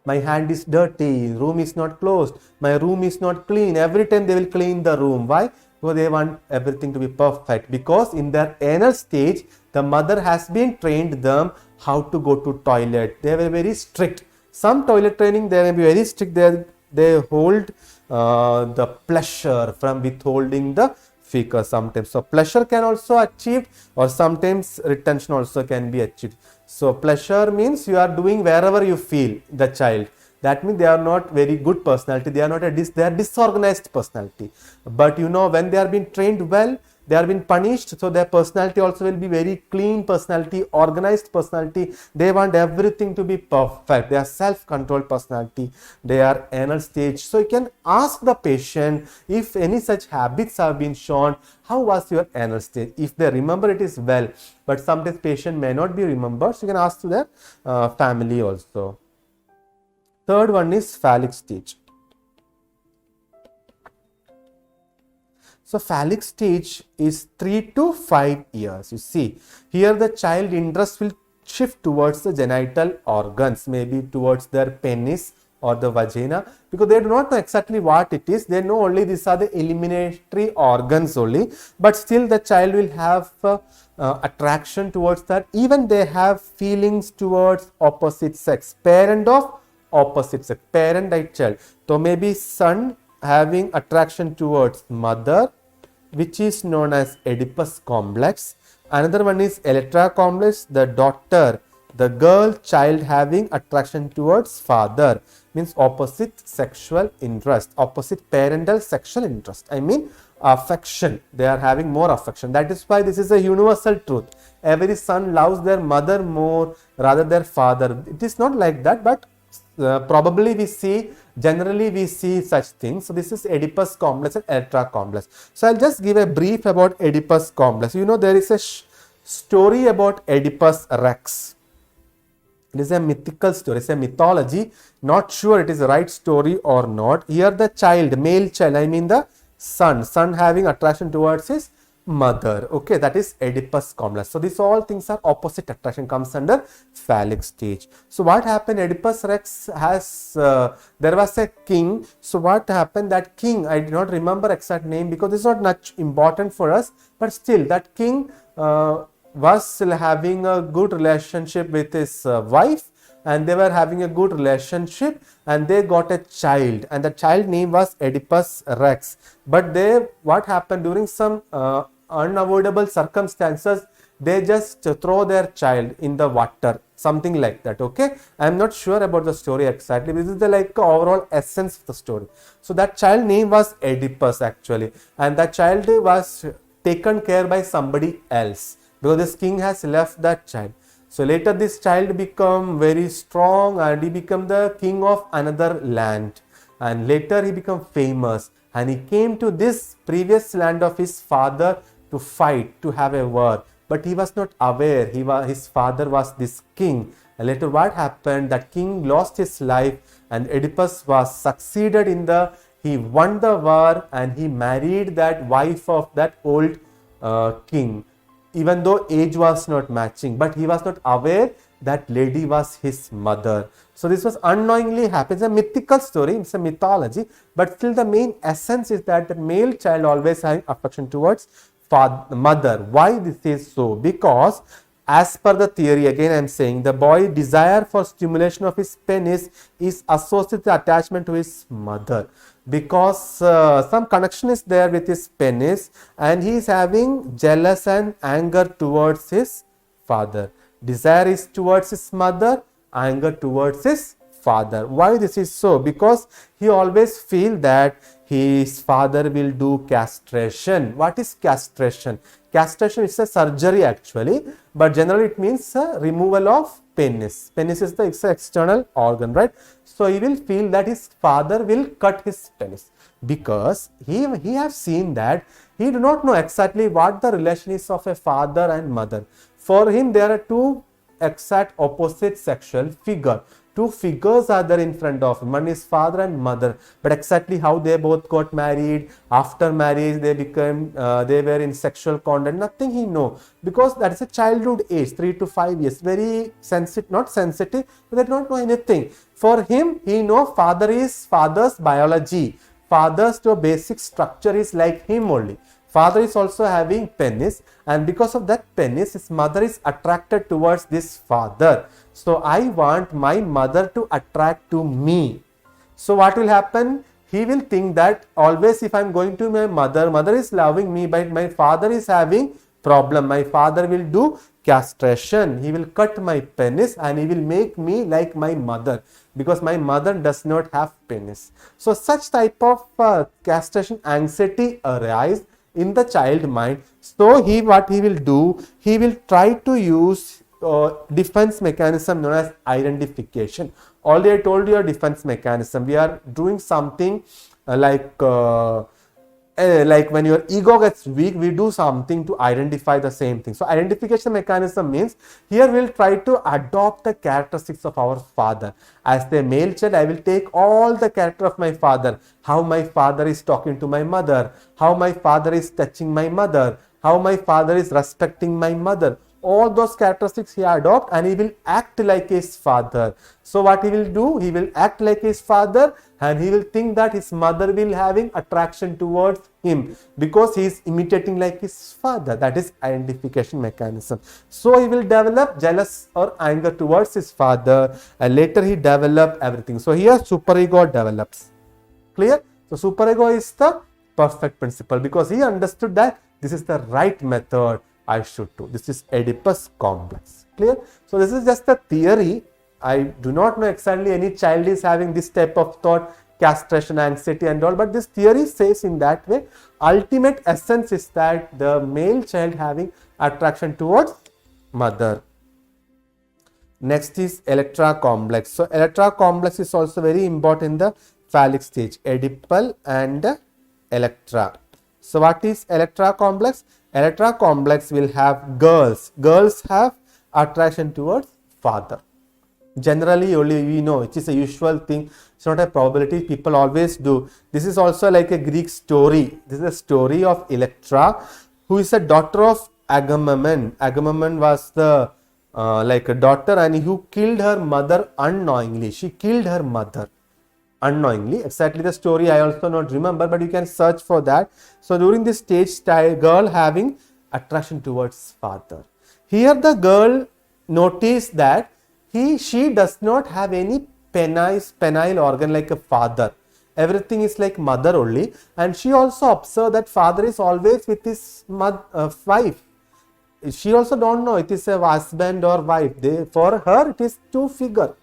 My hand is dirty, room is not closed, my room is not clean. Every time they will clean the room. Why? Because they want everything to be perfect. Because in their anal stage, the mother has been trained them how to go to toilet. They were very strict. Some toilet training, they may be very strict. They hold the pleasure from withholding the fecus sometimes. So pleasure can also achieved, or sometimes retention also can be achieved. So pleasure means you are doing wherever you feel the child. That means they are not very good personality. They are not they are disorganized personality. But you know, when they are being trained well, they are being punished, so their personality also will be very clean personality, organized personality. They want everything to be perfect. They are self-controlled personality. They are anal stage. So you can ask the patient if any such habits have been shown, how was your anal stage? If they remember, it is well. But sometimes patient may not be remembered, so you can ask to their family also. Third one is phallic stage. So phallic stage is 3 to 5 years. You see, here the child interest will shift towards the genital organs, maybe towards their penis or the vagina, because they do not know exactly what it is. They know only these are the eliminatory organs only, but still the child will have attraction towards that. Even they have feelings towards opposite sex, parent of opposite sex, parent and child. So maybe son having attraction towards mother, which is known as Oedipus complex. Another one is Electra complex, the daughter, the girl child having attraction towards father, means opposite sexual interest, opposite parental sexual interest. I mean affection, they are having more affection. That is why this is a universal truth. Every son loves their mother more rather their father. It is not like that, but probably we see, generally we see such things. So this is Oedipus complex and Electra complex. So I'll just give a brief about Oedipus complex. You know, there is a story about Oedipus Rex. It is a mythical story, it's a mythology. Not sure it is the right story or not. Here the child, male child, I mean the son having attraction towards his mother. Okay, that is Oedipus complex. So these all things are opposite attraction, comes under phallic stage. So what happened? Oedipus Rex has there was a king. So what happened? That king, I do not remember exact name because this is not much important for us, but still that king was still having a good relationship with his wife, and they were having a good relationship, and they got a child, and the child name was Oedipus Rex. But they, what happened, during some unavoidable circumstances, they just throw their child in the water, something like that. Okay, I am not sure about the story exactly. This is the like overall essence of the story. So that child name was Oedipus actually, and that child was taken care by somebody else, because this king has left that child. So later this child become very strong, and he became the king of another land, and later he became famous, and he came to this previous land of his father to fight, to have a war, but he was not aware his father was this king. And later what happened, that king lost his life, and Oedipus was succeeded in he won the war, and he married that wife of that old king, even though age was not matching, but he was not aware that lady was his mother. So this was unknowingly happened. It's a mythical story, it's a mythology, but still the main essence is that the male child always having affection towards mother. Why this is so? Because as per the theory, again I am saying, the boy desire for stimulation of his penis is associated with attachment to his mother, because some connection is there with his penis, and he is having jealous and anger towards his father. Desire is towards his mother, anger towards his father. Why this is so? Because he always feel that his father will do castration. What is castration? Castration is a surgery actually, but generally it means removal of penis. Penis is the external organ, right? So he will feel that his father will cut his penis, because he has seen that he do not know exactly what the relation is of a father and mother. For him there are two exact opposite sexual figure. Two figures are there in front of him. One is father and mother, but exactly how they both got married, after marriage they became they were in sexual contact, nothing he know, because that is a childhood age, 3 to 5 years, very sensitive, not sensitive, but they don't know anything. For him, he know father's biology, father's basic structure is like him only. Father is also having penis, and because of that penis, his mother is attracted towards this father. So I want my mother to attract to me. So what will happen? He will think that always if I am going to my mother is loving me, but my father is having problem. My father will do castration. He will cut my penis and he will make me like my mother, because my mother does not have penis. So such type of castration anxiety arise in the child mind. So what he will do, he will try to use defense mechanism known as identification. Already I told you a defense mechanism. We are doing something like when your ego gets weak, we do something to identify the same thing. So identification mechanism means here we'll try to adopt the characteristics of our father. As the male child, I will take all the character of my father, how my father is talking to my mother, how my father is touching my mother, how my father is respecting my mother. All those characteristics he adopt, and he will act like his father. So what he will do, he will act like his father, and he will think that his mother will having attraction towards him, because he is imitating like his father. That is identification mechanism. So he will develop jealous or anger towards his father, and later he develop everything. So here superego develops. Clear? So superego is the perfect principle, because he understood that this is the right method I should do. This is Oedipus complex. Clear? So this is just a theory. I do not know exactly any child is having this type of thought, castration anxiety and all, but this theory says in that way. Ultimate essence is that the male child having attraction towards mother. Next is Electra complex. So Electra complex is also very important in the phallic stage, Oedipal and Electra. So what is Electra complex? Electra complex will have girls. Girls have attraction towards father. Generally, only we know it is a usual thing. It's not a probability. People always do. This is also like a Greek story. This is a story of Electra, who is a daughter of Agamemnon. Agamemnon was the like a daughter, and who killed her mother unknowingly. She killed her mother unknowingly. Exactly the story I also not remember, but you can search for that. So during this stage, girl having attraction towards father. Here the girl noticed that she does not have any penile organ like a father. Everything is like mother only, and she also observed that father is always with his wife. She also don't know it is a husband or wife. For her it is two figure.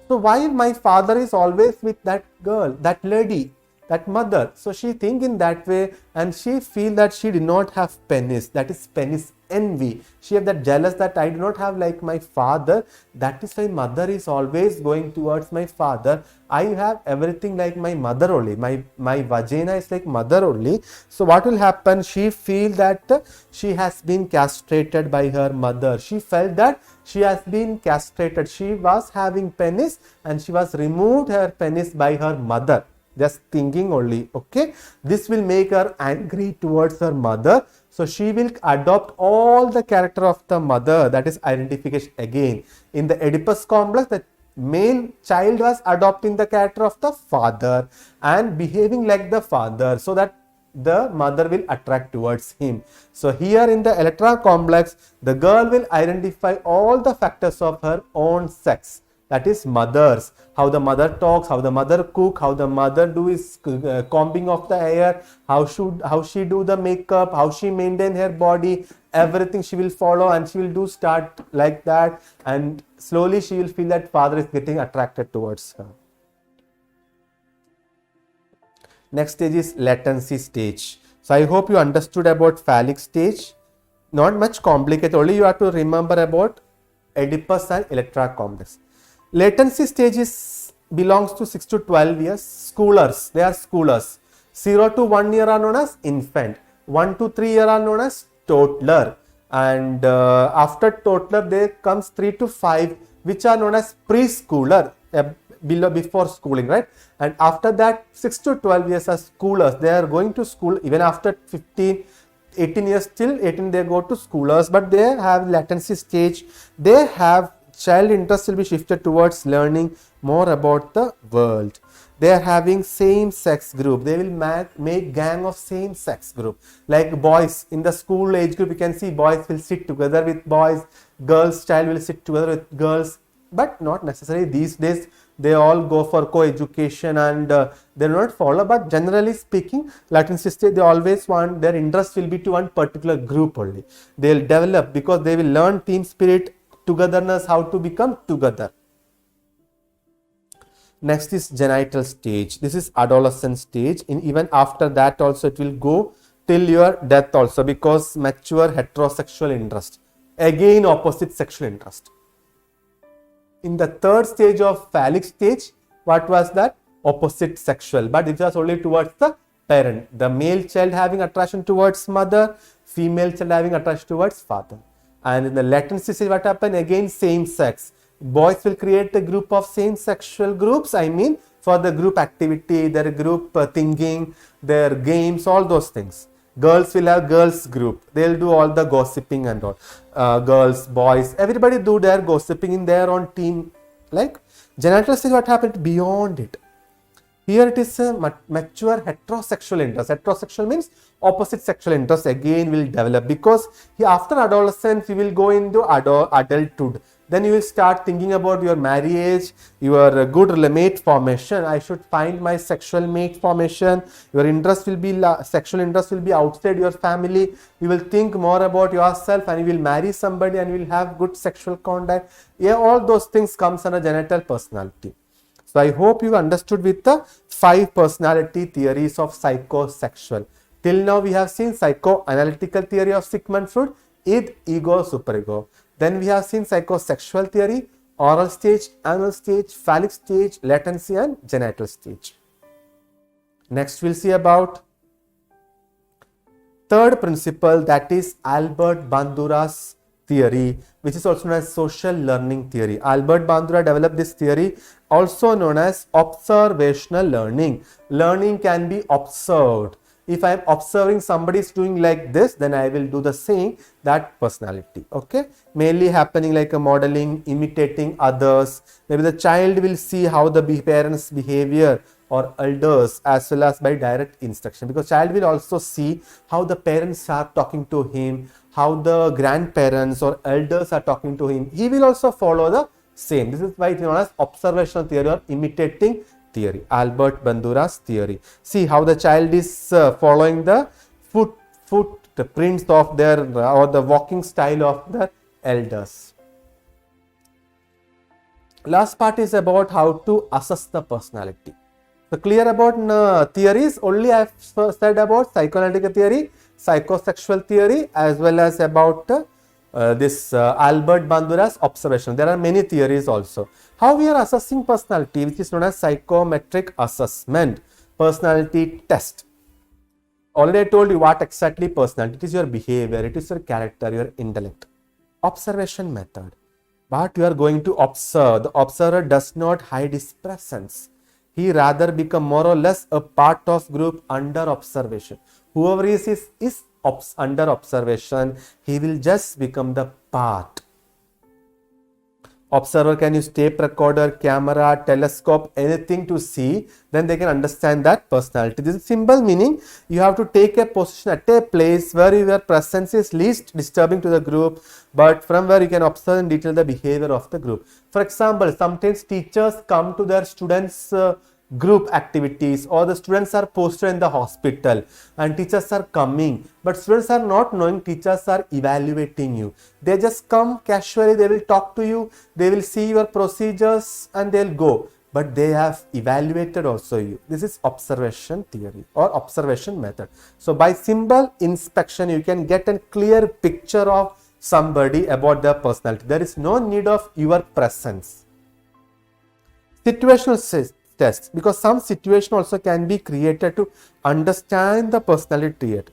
So why my father is always with that girl, that lady, that mother? So she think in that way, and she feel that she did not have penis. That is penis envy. She have that jealous that I do not have like my father. That is why mother is always going towards my father. I have everything like my mother only. My vagina is like mother only. So what will happen? She feel that she has been castrated by her mother. She felt that she has been castrated. She was having penis and she was removed her penis by her mother. Just thinking only. Okay, this will make her angry towards her mother. So she will adopt all the character of the mother. That is identification again. In the Oedipus complex, the male child was adopting the character of the father and behaving like the father, so that the mother will attract towards him. So here in the Electra complex, the girl will identify all the factors of her own sex. That is mothers, how the mother talks, how the mother cook, how the mother do is combing of the hair, how she do the makeup, how she maintain her body, everything she will follow, and she will do start like that, and slowly she will feel that father is getting attracted towards her. Next stage is latency stage. So I hope you understood about phallic stage. Not much complicated, only you have to remember about Oedipus and Electra complex. Latency stage belongs to 6 to 12 years. Schoolers, they are schoolers. 0 to 1 year are known as infant. 1 to 3 year are known as toddler. And after toddler, there comes 3 to 5, which are known as preschooler, before schooling, right? And after that, 6 to 12 years are schoolers. They are going to school even after 18 years, till 18 they go to schoolers, but they have latency stage. They have child interest will be shifted towards learning more about the world. They are having same sex group. They will make gang of same sex group. Like boys in the school age group, you can see boys will sit together with boys, girls child will sit together with girls, but not necessarily these days. They all go for co-education and they do not follow, but generally speaking, latency stage, they always want their interest will be to one particular group only. They will develop because they will learn team spirit, togetherness, how to become together. Next is genital stage. This is adolescent stage. Even after that also it will go till your death also, because mature heterosexual interest, again opposite sexual interest. In the third stage of phallic stage, what was that? Opposite sexual, but it was only towards the parent. The male child having attraction towards mother, female child having attraction towards father. And in the latency stage, what happened? Again same sex. Boys will create a group of same sexual groups, I mean for the group activity, their group thinking, their games, all those things. Girls will have girls group. They'll do all the gossiping and all. Girls, boys, everybody do their gossiping in their own team. Like genital stage, what happened beyond it? Here it is a mature heterosexual interest. Heterosexual means opposite sexual interest again will develop, because after adolescence you will go into adulthood. Then you will start thinking about your marriage, your good mate formation. I should find my sexual mate formation. Your interest will be, sexual interest will be outside your family. You will think more about yourself and you will marry somebody and you will have good sexual contact. Yeah, all those things comes under genital personality. So I hope you understood with the 5 personality theories of psychosexual. Till now we have seen psychoanalytical theory of Sigmund Freud, id, ego, superego. Then we have seen psychosexual theory, oral stage, anal stage, phallic stage, latency and genital stage. Next we'll see about third principle, that is Albert Bandura's theory, which is also known as social learning theory. Albert Bandura developed this theory, also known as observational learning. Learning can be observed. If I am observing somebody is doing like this, then I will do the same, that personality. Okay, mainly happening like a modeling, imitating others. Maybe the child will see how the parents' behavior or elders, as well as by direct instruction, because child will also see how the parents are talking to him, how the grandparents or elders are talking to him. He will also follow the same. This is why it is known as observational theory or imitating theory, Albert Bandura's theory. See how the child is following the the prints of their or the walking style of the elders. Last part is about how to assess the personality. So clear about theories. Only I have said about psychoanalytic theory, psychosexual theory, as well as about this Albert Bandura's observation. There are many theories also. How we are assessing personality, which is known as psychometric assessment, personality test. Already I told you what exactly personality. It is your behavior, it is your character, your intellect. Observation method. What you are going to observe, the observer does not hide his presence. He rather become more or less a part of group under observation. Whoever is under observation, he will just become the part. Observer can use tape recorder, camera, telescope, anything to see, then they can understand that personality. This is simple meaning you have to take a position at a place where your presence is least disturbing to the group, but from where you can observe in detail the behavior of the group. For example, sometimes teachers come to their students' group activities, or the students are posted in the hospital and teachers are coming, but students are not knowing teachers are evaluating you. They just come casually, they will talk to you, they will see your procedures and they'll go, but they have evaluated also you. This is observation theory or observation method. So by simple inspection you can get a clear picture of somebody about their personality. There is no need of your presence. Situational tests, because some situation also can be created to understand the personality trait.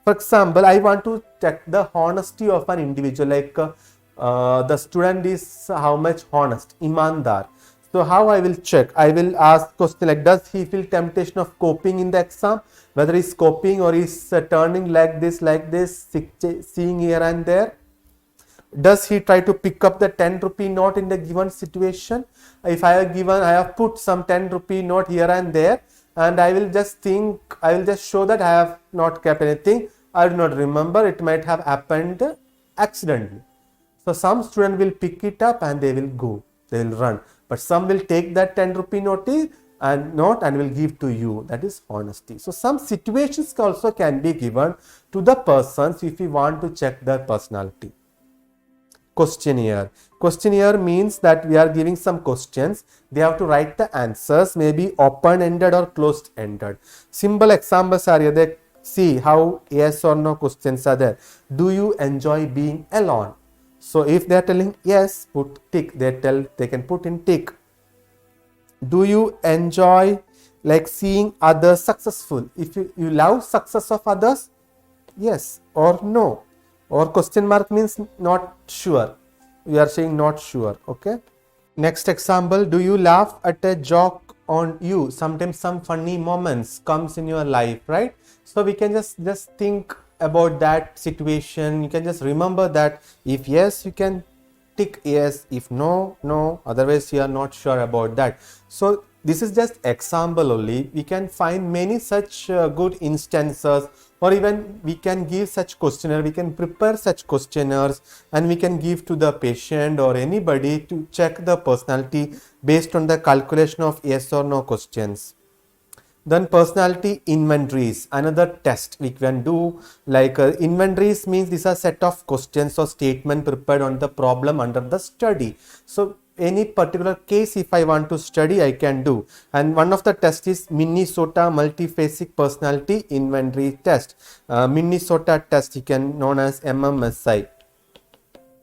For example, I want to check the honesty of an individual, like the student is how much honest, imandar. So how I will check? I will ask question like, does he feel temptation of copying in the exam? Whether he's copying or he's turning like this, seeing here and there. Does he try to pick up the 10 rupee note in the given situation? If I have put some 10 rupee note here and there, and I will just show that I have not kept anything. I do not remember. It might have happened accidentally. So some student will pick it up and they will go. They will run. But some will take that 10 rupee note and will give to you. That is honesty. So some situations also can be given to the persons if you want to check their personality. Questionnaire. Questionnaire means that we are giving some questions. They have to write the answers, maybe open-ended or closed-ended. Simple examples are here. They see how yes or no questions are there. Do you enjoy being alone? So if they are telling yes, put tick. They can put in tick. Do you enjoy like seeing others successful? If you love success of others, yes or no. Or question mark means not sure. We are saying not sure. Okay. Next example, do you laugh at a joke on you? Sometimes some funny moments comes in your life, right? So we can just think about that situation. You can just remember that. If yes, you can tick yes. If no, no. Otherwise, you are not sure about that. So this is just example only. We can find many such good instances, or even we can give such questionnaire. We can prepare such questionnaires and we can give to the patient or anybody to check the personality based on the calculation of yes or no questions. Then personality inventories, another test we can do. Like inventories means these are set of questions or statement prepared on the problem under the study. So any particular case if I want to study, I can do. And one of the tests is Minnesota multiphasic personality inventory test. Minnesota test, you can known as MMSI.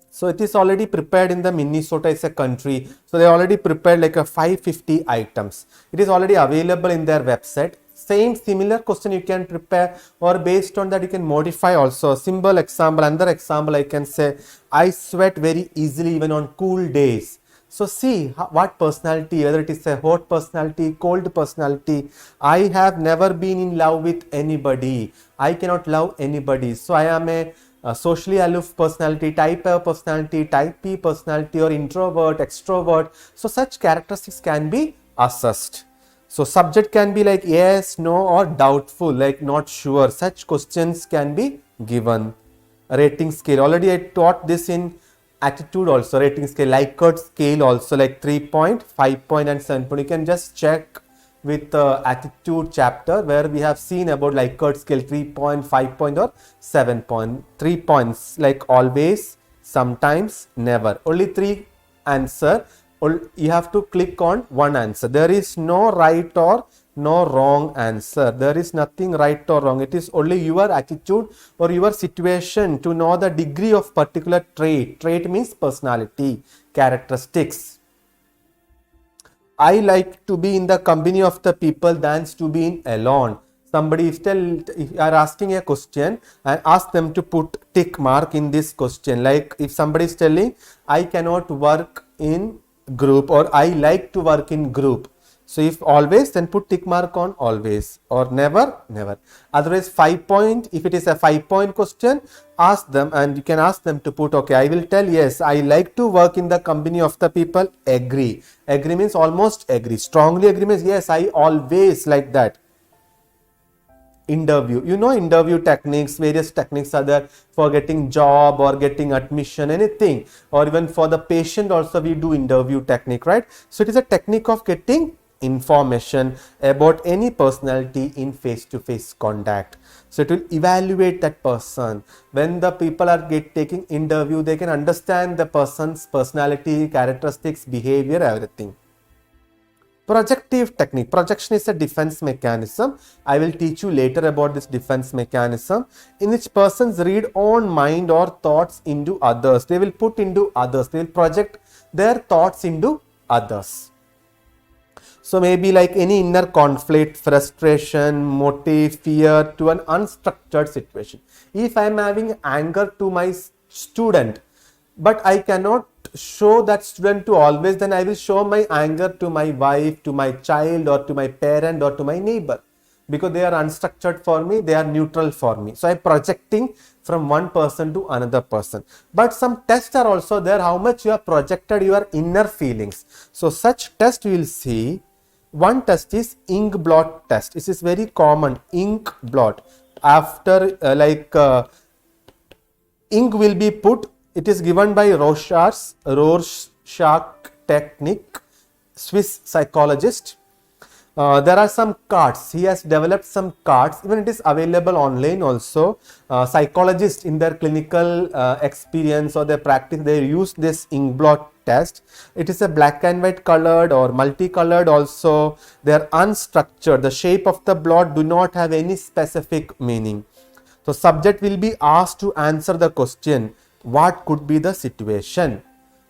So it is already prepared in the Minnesota is a country. So they already prepared like a 550 items. It is already available in their website. same similar question you can prepare, or based on that you can modify also. Simple example, another example I can say, I sweat very easily even on cool days. So see what personality, whether it is a hot personality, cold personality. I have never been in love with anybody. I cannot love anybody. So I am a socially aloof personality, type A personality, type B personality, or introvert, extrovert. So such characteristics can be assessed. So subject can be like yes, no, or doubtful, like not sure. Such questions can be given. Rating scale, already I taught this in attitude also. Rating scale, Likert scale also, like 3 point, 5 point and 7 point. You can just check with the attitude chapter where we have seen about Likert scale 3 point, 5 point or 7 point. 3 points like always, sometimes, never. Only 3 answer. You have to click on one answer. There is no right or no wrong answer. There is nothing right or wrong. It is only your attitude or your situation to know the degree of particular trait. Trait means personality, characteristics. I like to be in the company of the people than to be in alone. Somebody if you are asking a question and ask them to put tick mark in this question. Like if somebody is telling I cannot work in group, or I like to work in group. So if always, then put tick mark on always, or never, never. Otherwise 5 point, if it is a 5 point question, ask them, and you can ask them to put, okay, I will tell yes, I like to work in the company of the people, agree. Agree means almost agree. Strongly agree means yes, I always like that. Interview, you know, interview techniques, various techniques are there for getting job or getting admission, anything, or even for the patient also we do interview technique, right? So it is a technique of getting information about any personality in face-to-face contact. So it will evaluate that person. When the people are taking interview, they can understand the person's personality, characteristics, behavior, everything. Projective technique. Projection is a defense mechanism. I will teach you later about this defense mechanism, in which persons read own mind or thoughts into others. They will put into others. They will project their thoughts into others. So maybe like any inner conflict, frustration, motive, fear to an unstructured situation. If I am having anger to my student, but I cannot show that student to always, then I will show my anger to my wife, to my child, or to my parent, or to my neighbor, because they are unstructured for me, they are neutral for me. So I am projecting from one person to another person. But some tests are also there, how much you have projected your inner feelings. So such test we will see. One test is ink blot test. This is very common, ink blot. After ink will be put. It is given by Rorschach technique, Swiss psychologist. There are some cards. He has developed some cards. Even it is available online also. Psychologists in their clinical experience or their practice, they use this ink blot test. It is a black and white colored or multicolored also. They are unstructured. The shape of the blot do not have any specific meaning. So subject will be asked to answer the question, what could be the situation,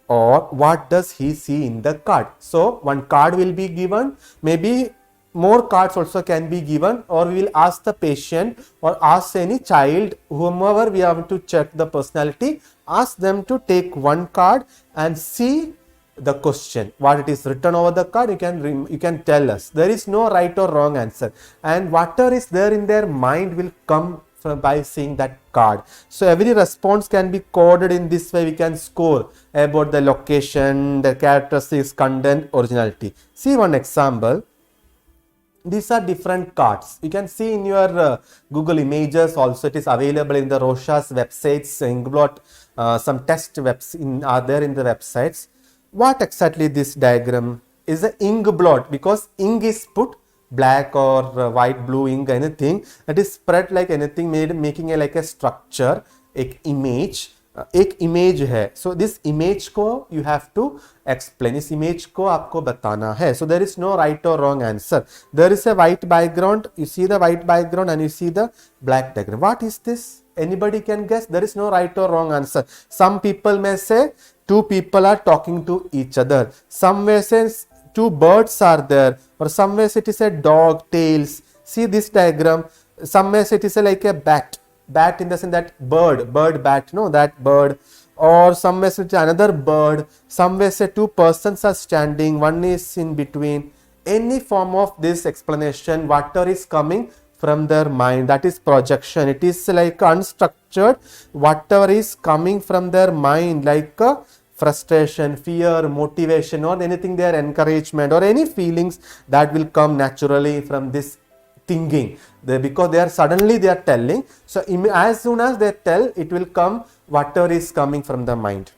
or what does he see in the card. So one card will be given, maybe more cards also can be given, or we will ask the patient or ask any child, whomever we have to check the personality, ask them to take one card and see the question, what it is written over the card. You can tell us. There is no right or wrong answer, and whatever is there in their mind will come by seeing that card. So every response can be coded in this way. We can score about the location, the characteristics, content, originality. See one example. These are different cards. You can see in your Google Images also. It is available in the Rorschach's websites, Inkblot, some test webs are there in the websites. What exactly this diagram is? A ink blot, because ink is put black or white, blue ink, anything that is spread like anything, making a like a structure, एक image, एक image है. So this image को you have to explain. इस image को आपको बताना है. So there is no right or wrong answer. There is a white background. You see the white background and you see the black background. What is this? Anybody can guess? There is no right or wrong answer. Some people may say two people are talking to each other. Some may say two birds are there, or some ways it is a dog, tails, See this diagram. Some may say it is like a bat. Bat in the sense that bird bat, no, that bird. Or some may say it is another bird. Some may say two persons are standing, one is in between. Any form of this explanation, whatever is coming from their mind, that is projection. It is like unstructured, whatever is coming from their mind, like frustration, fear, motivation, or anything, their encouragement or any feelings that will come naturally from this thinking. Because they are suddenly they are telling, so as soon as they tell, it will come whatever is coming from the mind.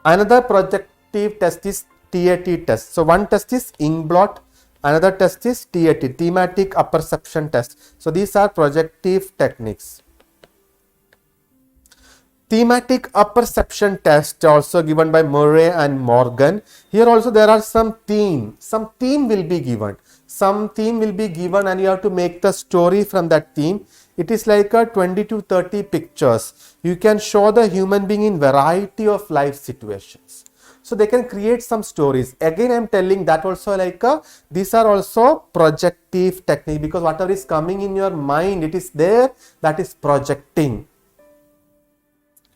Another projective test is TAT test. So one test is ink blot, another test is TAT, thematic apperception test. So these are projective techniques. Thematic apperception test also given by Murray and Morgan. Here also there are some theme will be given. Some theme will be given and you have to make the story from that theme. It is like a 20 to 30 pictures. You can show the human being in variety of life situations. So they can create some stories. Again, I am telling that also like these are also projective technique, because whatever is coming in your mind, it is there, that is projecting.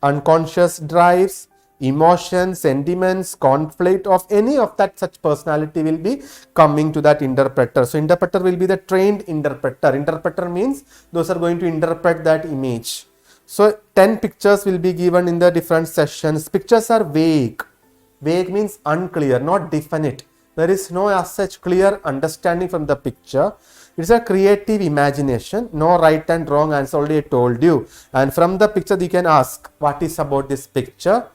Unconscious drives, emotions, sentiments, conflict of any of that such personality will be coming to that interpreter. So interpreter will be the trained interpreter. Interpreter means those are going to interpret that image. So 10 pictures will be given in the different sessions. Pictures are vague. Vague means unclear, not definite. There is no as such clear understanding from the picture. It's a creative imagination. No right and wrong answer, already I told you. And from the picture you can ask, what is about this picture?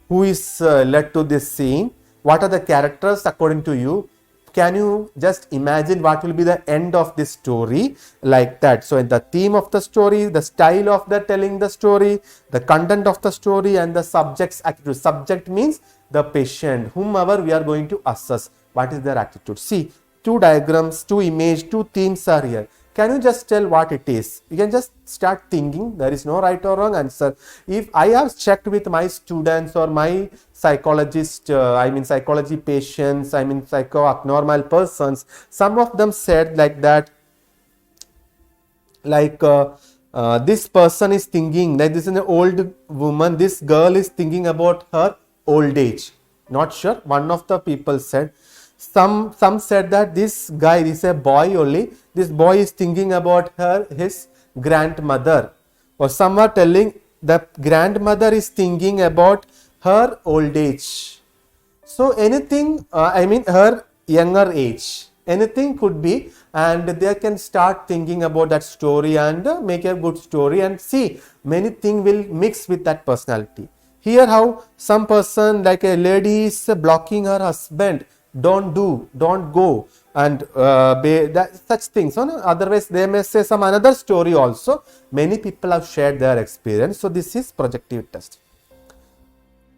Who is led to this scene? What are the characters according to you? Can you just imagine what will be the end of this story? Like that. So in the theme of the story, the style of the telling the story, the content of the story, and the subject's attitude. Subject means the patient, whomever we are going to assess. What is their attitude? See, two diagrams, two image, two themes are here. Can you just tell what it is? You can just start thinking. There is no right or wrong answer. If I have checked with my students or my psychologist, psychology patients, psycho-abnormal persons, some of them said like that, like this person is thinking, like this is an old woman, this girl is thinking about her old age. Not sure. One of the people said. Some said that this guy is a boy only. This boy is thinking about his grandmother. Or some are telling the grandmother is thinking about her old age. So anything, her younger age. Anything could be, and they can start thinking about that story and make a good story, and see many things will mix with that personality. Here how some person, like a lady, is blocking her husband. Don't go, and such things. So, otherwise they may say some another story also. Many people have shared their experience. So this is projective test.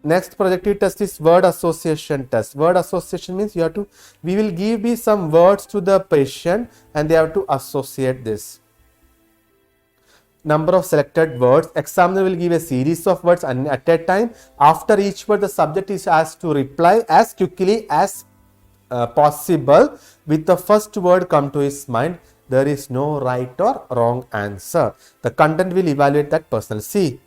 Next projective test is word association test. Word association means we will give some words to the patient and they have to associate this. Number of selected words. Examiner will give a series of words and at a time. After each word, the subject is asked to reply as quickly as possible with the first word come to his mind. There is no right or wrong answer. The content will evaluate that person. See,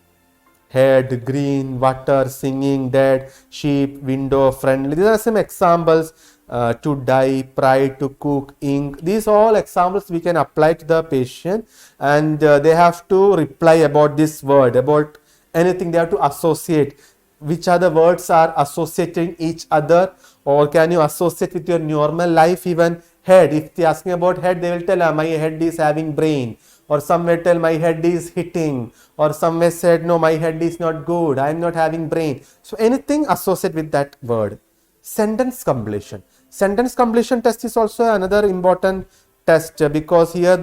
head, green, water, singing, dead, sheep, window, friendly. These are some examples. To die, pride, to cook, ink. These all examples we can apply to the patient, and they have to reply about this word, about anything. They have to associate which other words are associating each other, or can you associate with your normal life. Even head, if they are asking about head, they will tell my head is having brain, or some may tell my head is hitting, or some may say no, my head is not good, I am not having brain. So anything associate with that word. Sentence completion. Sentence completion test is also another important test, because here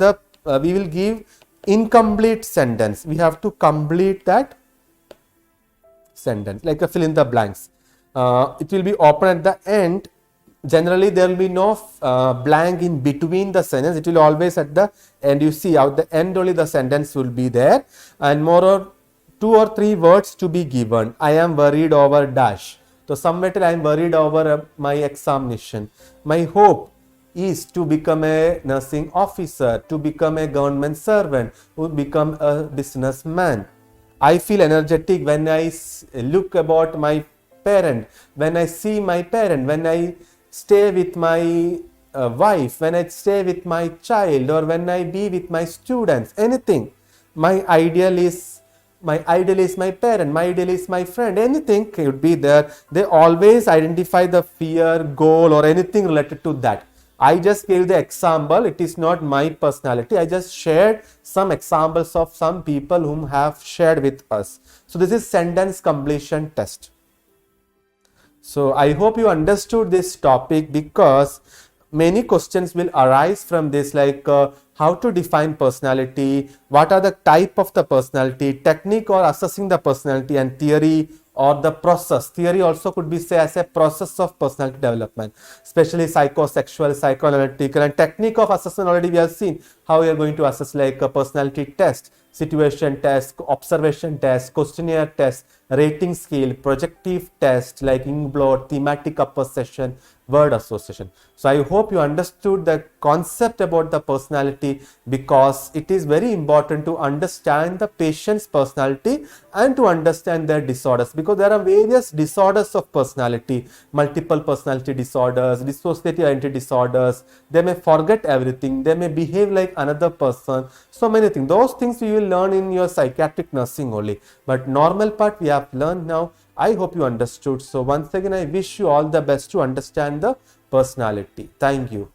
we will give incomplete sentence. We have to complete that sentence, like a fill in the blanks. It will be open at the end. Generally there will be no blank in between the sentence. It will always at the end. You see out the end only the sentence will be there, and more or 2 or 3 words to be given. I am worried over dash. So some matter I am worried over my examination. My hope, is to become a nursing officer, to become a government servant, to become a businessman. I feel energetic when I look about my parent, when I see my parent, when I stay with my wife, when I stay with my child, or when I be with my students, anything. My ideal is my parent, my ideal is my friend, anything could be there. They always identify the fear, goal, or anything related to that. I just gave the example. It is not my personality. I just shared some examples of some people whom have shared with us. So this is sentence completion test. So I hope you understood this topic, because many questions will arise from this, like how to define personality, what are the type of the personality, technique or assessing the personality, and theory or the process. Theory also could be say as a process of personality development, especially psychosexual, psychoanalytical, and technique of assessment. Already we have seen how we are going to assess, like a personality test, situation test, observation test, questionnaire test, rating scale, projective test like Inkblot, thematic apperception, word association. So I hope you understood the concept about the personality, because it is very important to understand the patient's personality and to understand their disorders, because there are various disorders of personality, multiple personality disorders, dissociative identity disorders. They may forget everything, they may behave like another person, so many things. Those things you will learn in your psychiatric nursing only, but normal part we have learned now. I hope you understood. So once again, I wish you all the best to understand the personality. Thank you.